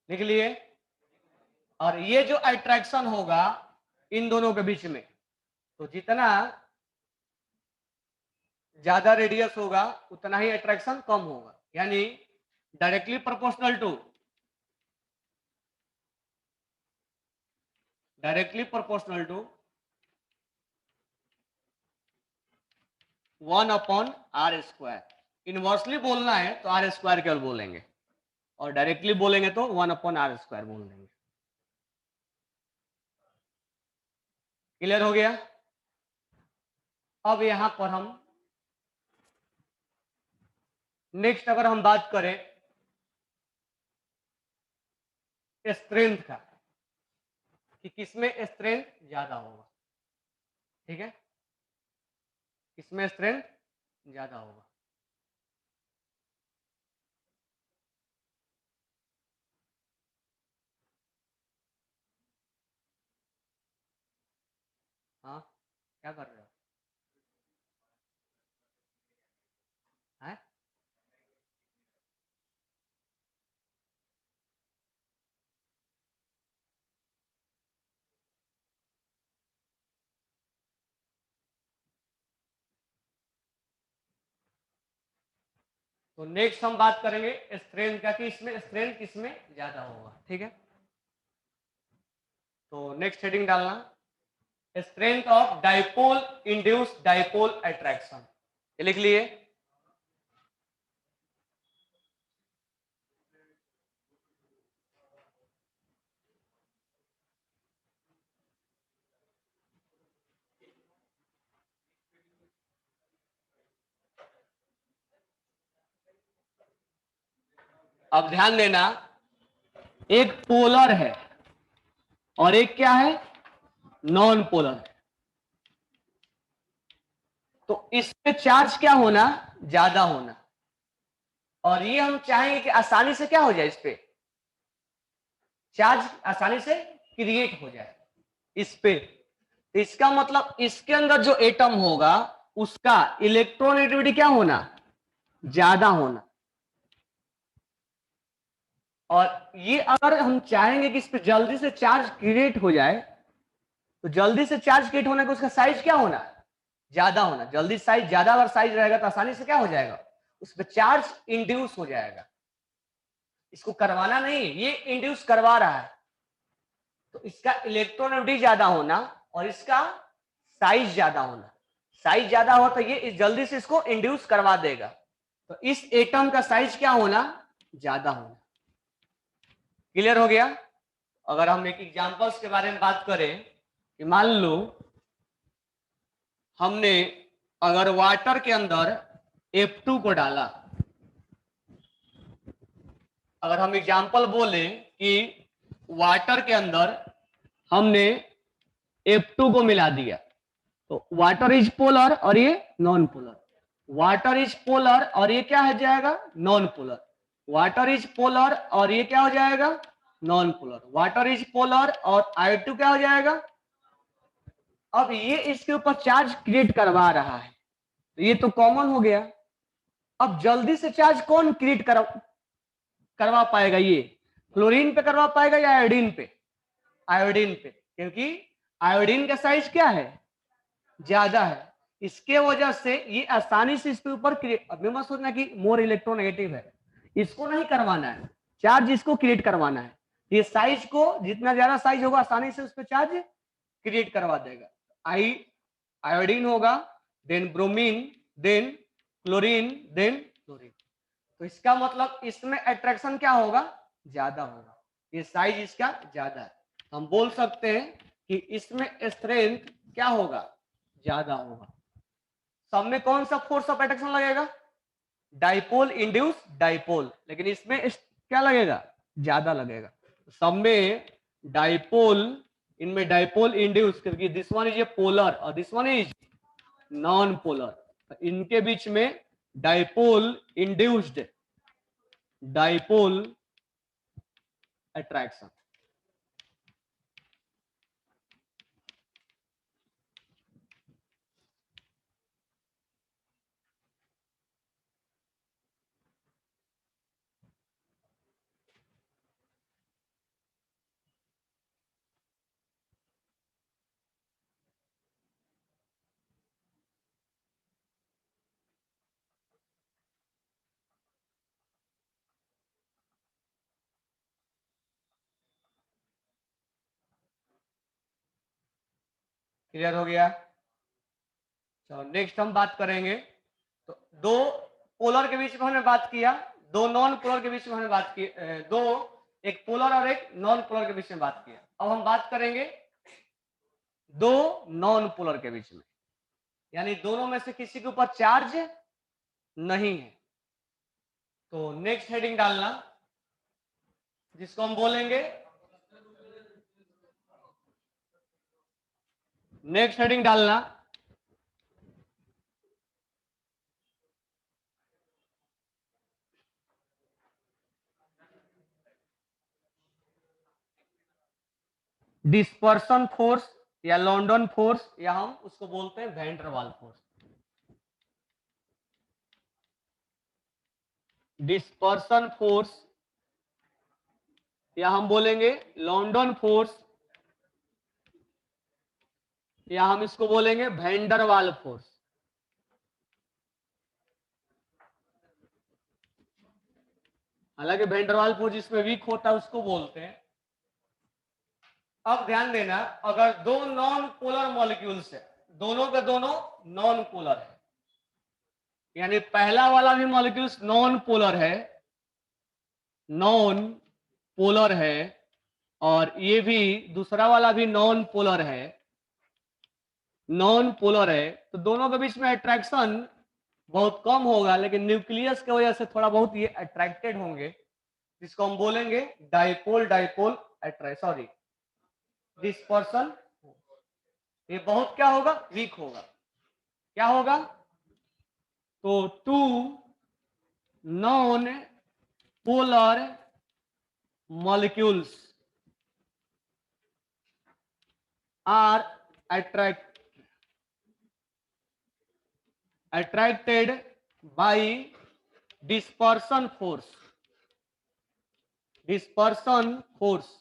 लिख लिए। और ये जो अट्रैक्शन होगा इन दोनों के बीच में, तो जितना ज्यादा रेडियस होगा उतना ही अट्रैक्शन कम होगा, यानी directly proportional to 1/r²। Inversely बोलना है तो r² केवल बोलेंगे, और डायरेक्टली बोलेंगे तो 1/r² बोल देंगे। क्लियर हो गया। अब यहां पर हम नेक्स्ट अगर हम बात करें स्ट्रेंथ का, कि किसमें स्ट्रेंथ ज्यादा होगा, ठीक है, किसमें स्ट्रेंथ ज्यादा होगा। हाँ, क्या कर रहे हो? हैं? तो नेक्स्ट हम बात करेंगे स्ट्रेंथ का, कि इसमें स्ट्रेंथ किसमें ज्यादा होगा, ठीक है। तो नेक्स्ट हेडिंग डालना, strength of dipole induced dipole attraction, ये लिख लिए। अब ध्यान देना, एक पोलर है और एक क्या है, नॉन पोलर है। तो इसमें चार्ज क्या होना, ज्यादा होना, और ये हम चाहेंगे कि आसानी से क्या हो जाए, इस पे चार्ज आसानी से क्रिएट हो जाए इस पे। तो इसका मतलब इसके अंदर जो एटम होगा उसका इलेक्ट्रोनेगेटिविटी क्या होना, ज्यादा होना। और ये अगर हम चाहेंगे कि इस पे जल्दी से चार्ज क्रिएट हो जाए, तो जल्दी से चार्ज क्रिएट होने का उसका साइज क्या होना, ज्यादा होना। जल्दी साइज ज्यादा अगर साइज रहेगा तो आसानी से क्या हो जाएगा, उस पर चार्ज इंड्यूस हो जाएगा। इसको करवाना नहीं, ये इंड्यूस करवा रहा है, तो इसका इलेक्ट्रोनेगेटिविटी ज्यादा होना और इसका साइज ज्यादा होना। साइज ज्यादा हो तो ये जल्दी से इसको इंड्यूस करवा देगा, तो इस एटम का साइज क्या होना, ज्यादा होना। क्लियर हो गया। अगर हम एक एग्जांपल्स के बारे में बात करें, कि मान लो हमने अगर वाटर के अंदर F2 को डाला, अगर हम एग्जांपल बोले कि वाटर के अंदर हमने F2 को मिला दिया, तो वाटर इज पोलर और ये non polar. Water is polar और ये क्या हो जाएगा, non polar. Water is polar और ये क्या हो जाएगा, non polar. Water is polar और I2 क्या हो जाएगा। अब ये इसके ऊपर चार्ज क्रिएट करवा रहा है, तो ये तो कॉमन हो गया। अब जल्दी से चार्ज कौन क्रिएट करवा पाएगा, ये क्लोरीन पे करवा पाएगा या आयोडीन पे, आयोडीन पे, क्योंकि आयोडीन का साइज क्या है, ज्यादा है। इसके वजह से ये आसानी से इसके ऊपर क्रिएट, अब मत सोचना कि मोर इलेक्ट्रोनेगेटिव है, इसको नहीं करवाना है, चार्ज इसको क्रिएट करवाना है। ये साइज को जितना ज्यादा साइज होगा आसानी से उस पर चार्ज क्रिएट करवा देगा। आयोडीन होगा, then bromine, then chlorine, then chlorine. तो इसका मतलब इसमें अट्रैक्शन क्या होगा, ज्यादा होगा, ये साइज इसका ज्यादा है। हम बोल सकते हैं कि इसमें स्ट्रेंथ क्या होगा, ज्यादा होगा। सब में कौन सा फोर्स ऑफ अट्रैक्शन लगेगा, डाइपोल इंड्यूस डाइपोल, लेकिन इसमें क्या लगेगा, ज्यादा लगेगा। सब में डाइपोल इनमें डाइपोल इंड्यूस, क्योंकि this one is a polar और this one is non polar, इनके बीच में dipole induced dipole attraction. Clear हो गया? चलो नेक्स्ट हम बात करेंगे। तो दो पोलर के बीच में हमने बात किया, दो नॉन पोलर के बीच में हमने बात की, दो एक पोलर और एक नॉन पोलर के बीच में बात किया। अब हम बात करेंगे दो नॉन पोलर के बीच में, यानी दोनों में से किसी के ऊपर चार्ज नहीं है। तो नेक्स्ट हेडिंग डालना, जिसको हम बोलेंगे, नेक्स्ट हेडिंग डालना डिस्पर्सन फोर्स या लॉन्डन फोर्स, या हम उसको बोलते हैं वैन डर वाल फोर्स। डिस्पर्सन फोर्स या हम बोलेंगे लॉन्डन फोर्स, या हम इसको बोलेंगे वैन डर वाल फोर्स। हालांकि वैन डर वाल फोर्स जिसमें वीक होता है उसको बोलते हैं। अब ध्यान देना, अगर दो नॉन पोलर मॉलिक्यूल्स है, दोनों के दोनों नॉन पोलर है, यानी पहला वाला भी मॉलिक्यूल्स नॉन पोलर है, नॉन पोलर है, और ये भी दूसरा वाला भी नॉन पोलर है, नॉन पोलर है, तो दोनों के बीच में अट्रैक्शन बहुत कम होगा, लेकिन न्यूक्लियस की वजह से थोड़ा बहुत ये अट्रैक्टेड होंगे, जिसको हम बोलेंगे dipole dipole attract, sorry dispersion. ये बहुत क्या होगा, वीक होगा। क्या होगा? तो two non polar molecules are attracted by dispersion force, dispersion force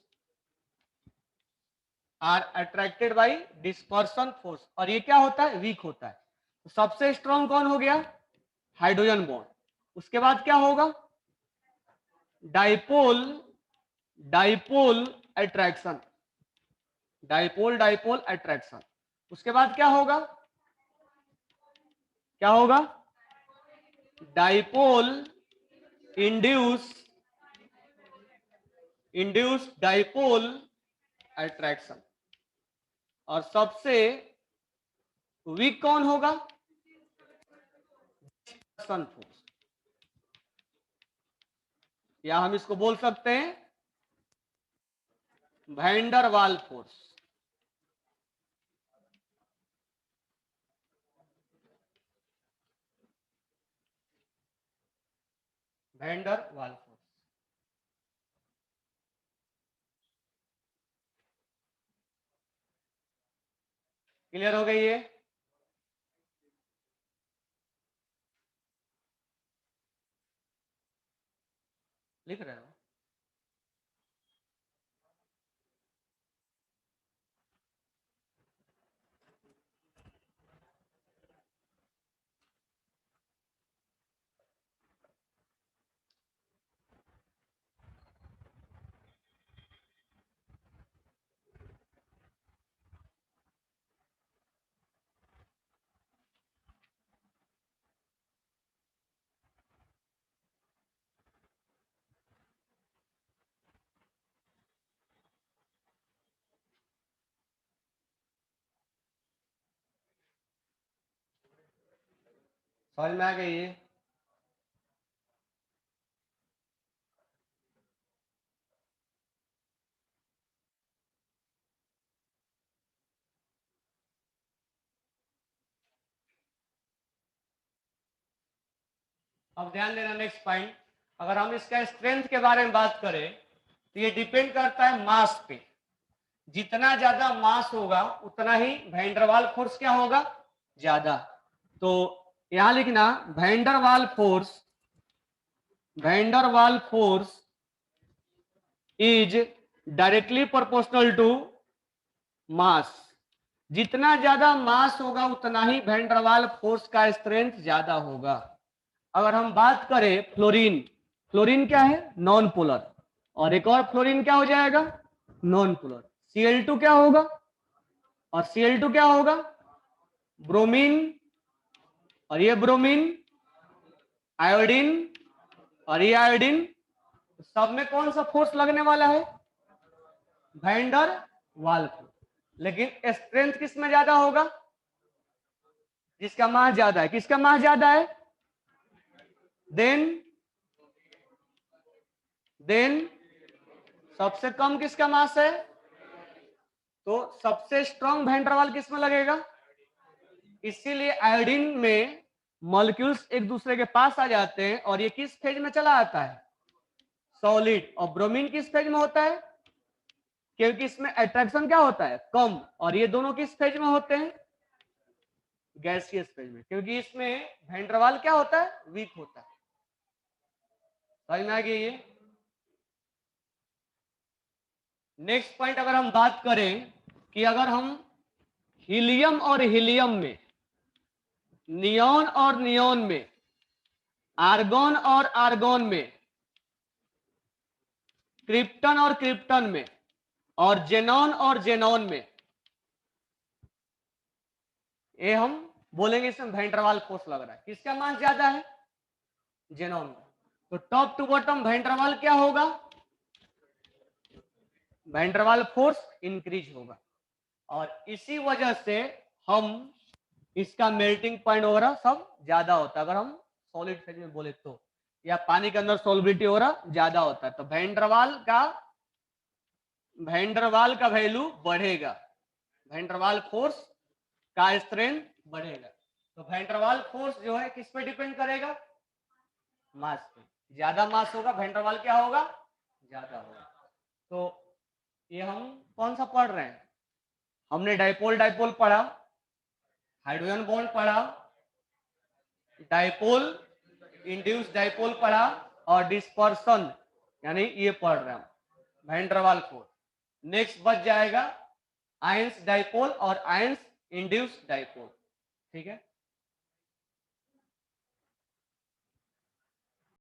are attracted by dispersion force। और ये क्या होता है, वीक होता है। तो सबसे स्ट्रॉन्ग कौन हो गया, हाइड्रोजन बॉन्ड। उसके बाद क्या होगा, dipole dipole attraction, dipole dipole attraction. उसके बाद क्या होगा, क्या होगा, dipole induce induce dipole attraction. और सबसे वीक कौन होगा, डिस्पर्सन फोर्स, या हम इसको बोल सकते हैं वैन डर वाल फोर्स। वैन डर वाल फोर्स। क्लियर हो गई ये? लिख रहे हो? समझ में आ गई ये? अब ध्यान देना नेक्स्ट पॉइंट, अगर हम इसका स्ट्रेंथ के बारे में बात करें तो ये डिपेंड करता है मास पे। जितना ज्यादा मास होगा उतना ही वैंडरवाल फोर्स क्या होगा, ज्यादा। तो यहां लिखना Van der Waals force is directly proportional to mass. जितना ज्यादा मास होगा उतना ही वैंडरवाल फोर्स का स्ट्रेंथ ज्यादा होगा। अगर हम बात करें फ्लोरीन, फ्लोरीन क्या है, नॉन पोलर, और एक और फ्लोरीन क्या हो जाएगा, नॉन पोलर। Cl2 क्या होगा, और Cl2 क्या होगा, ब्रोमीन, और ये ब्रोमीन, आयोडीन, और ये आयोडीन, सब में कौन सा फोर्स लगने वाला है, वैंडर वाल फोर्स। लेकिन स्ट्रेंथ किस में ज्यादा होगा, जिसका मास ज्यादा है। किसका मास ज्यादा है, देन सबसे कम किसका मास है, तो सबसे स्ट्रॉन्ग वैंडरवाल किस में लगेगा। इसीलिए आयोडीन में मॉलिक्यूल्स एक दूसरे के पास आ जाते हैं और ये किस फेज में चला आता है, सॉलिड। और ब्रोमीन किस फेज में होता है, क्योंकि इसमें अट्रैक्शन क्या होता है, कम। और ये दोनों किस फेज में होते हैं, गैसियस फेज में, क्योंकि इसमें वैंडरवाल क्या होता है, वीक होता है। समझ में आ गई ये। नेक्स्ट पॉइंट अगर हम बात करें कि अगर हम हीलियम और हीलियम में, नियॉन और नियॉन में, आर्गॉन और आर्गॉन में, क्रिप्टन और क्रिप्टन में, और जेनॉन और जेनॉन में, ये हम बोलेंगे इसमें वैंडरवाल फोर्स लग रहा है। किसका मास ज्यादा है, जेनॉन का। तो टॉप टू बॉटम वैंडरवाल क्या होगा, वैंडरवाल फोर्स इंक्रीज होगा। और इसी वजह से हम इसका मेल्टिंग पॉइंट वगैरह सब ज्यादा होता है, अगर हम सॉलिड फेज में बोले तो, या पानी के अंदर सॉल्बिलिटी वगैरह ज्यादा होता है। तो वैंडरवाल का वैल्यू बढ़ेगा, वैंडरवाल फोर्स का स्ट्रेंथ बढ़ेगा। तो वैंडरवाल फोर्स जो है किस पे डिपेंड करेगा, मास पे। ज्यादा मास होगा वैंडरवाल क्या होगा, ज्यादा होगा। तो ये हम कौन सा पढ़ रहे हैं, हमने डाइपोल डाइपोल पढ़ा, हाइड्रोजन बॉन्ड पढ़ा, डाइपोल इंड्यूस डाइपोल पढ़ा, और डिस्पर्सन यानी ये पढ़ रहे हैं वैंडरवाल फोर्स। नेक्स्ट बच जाएगा आयंस डाइपोल और आयंस इंड्यूस डाइपोल। ठीक है।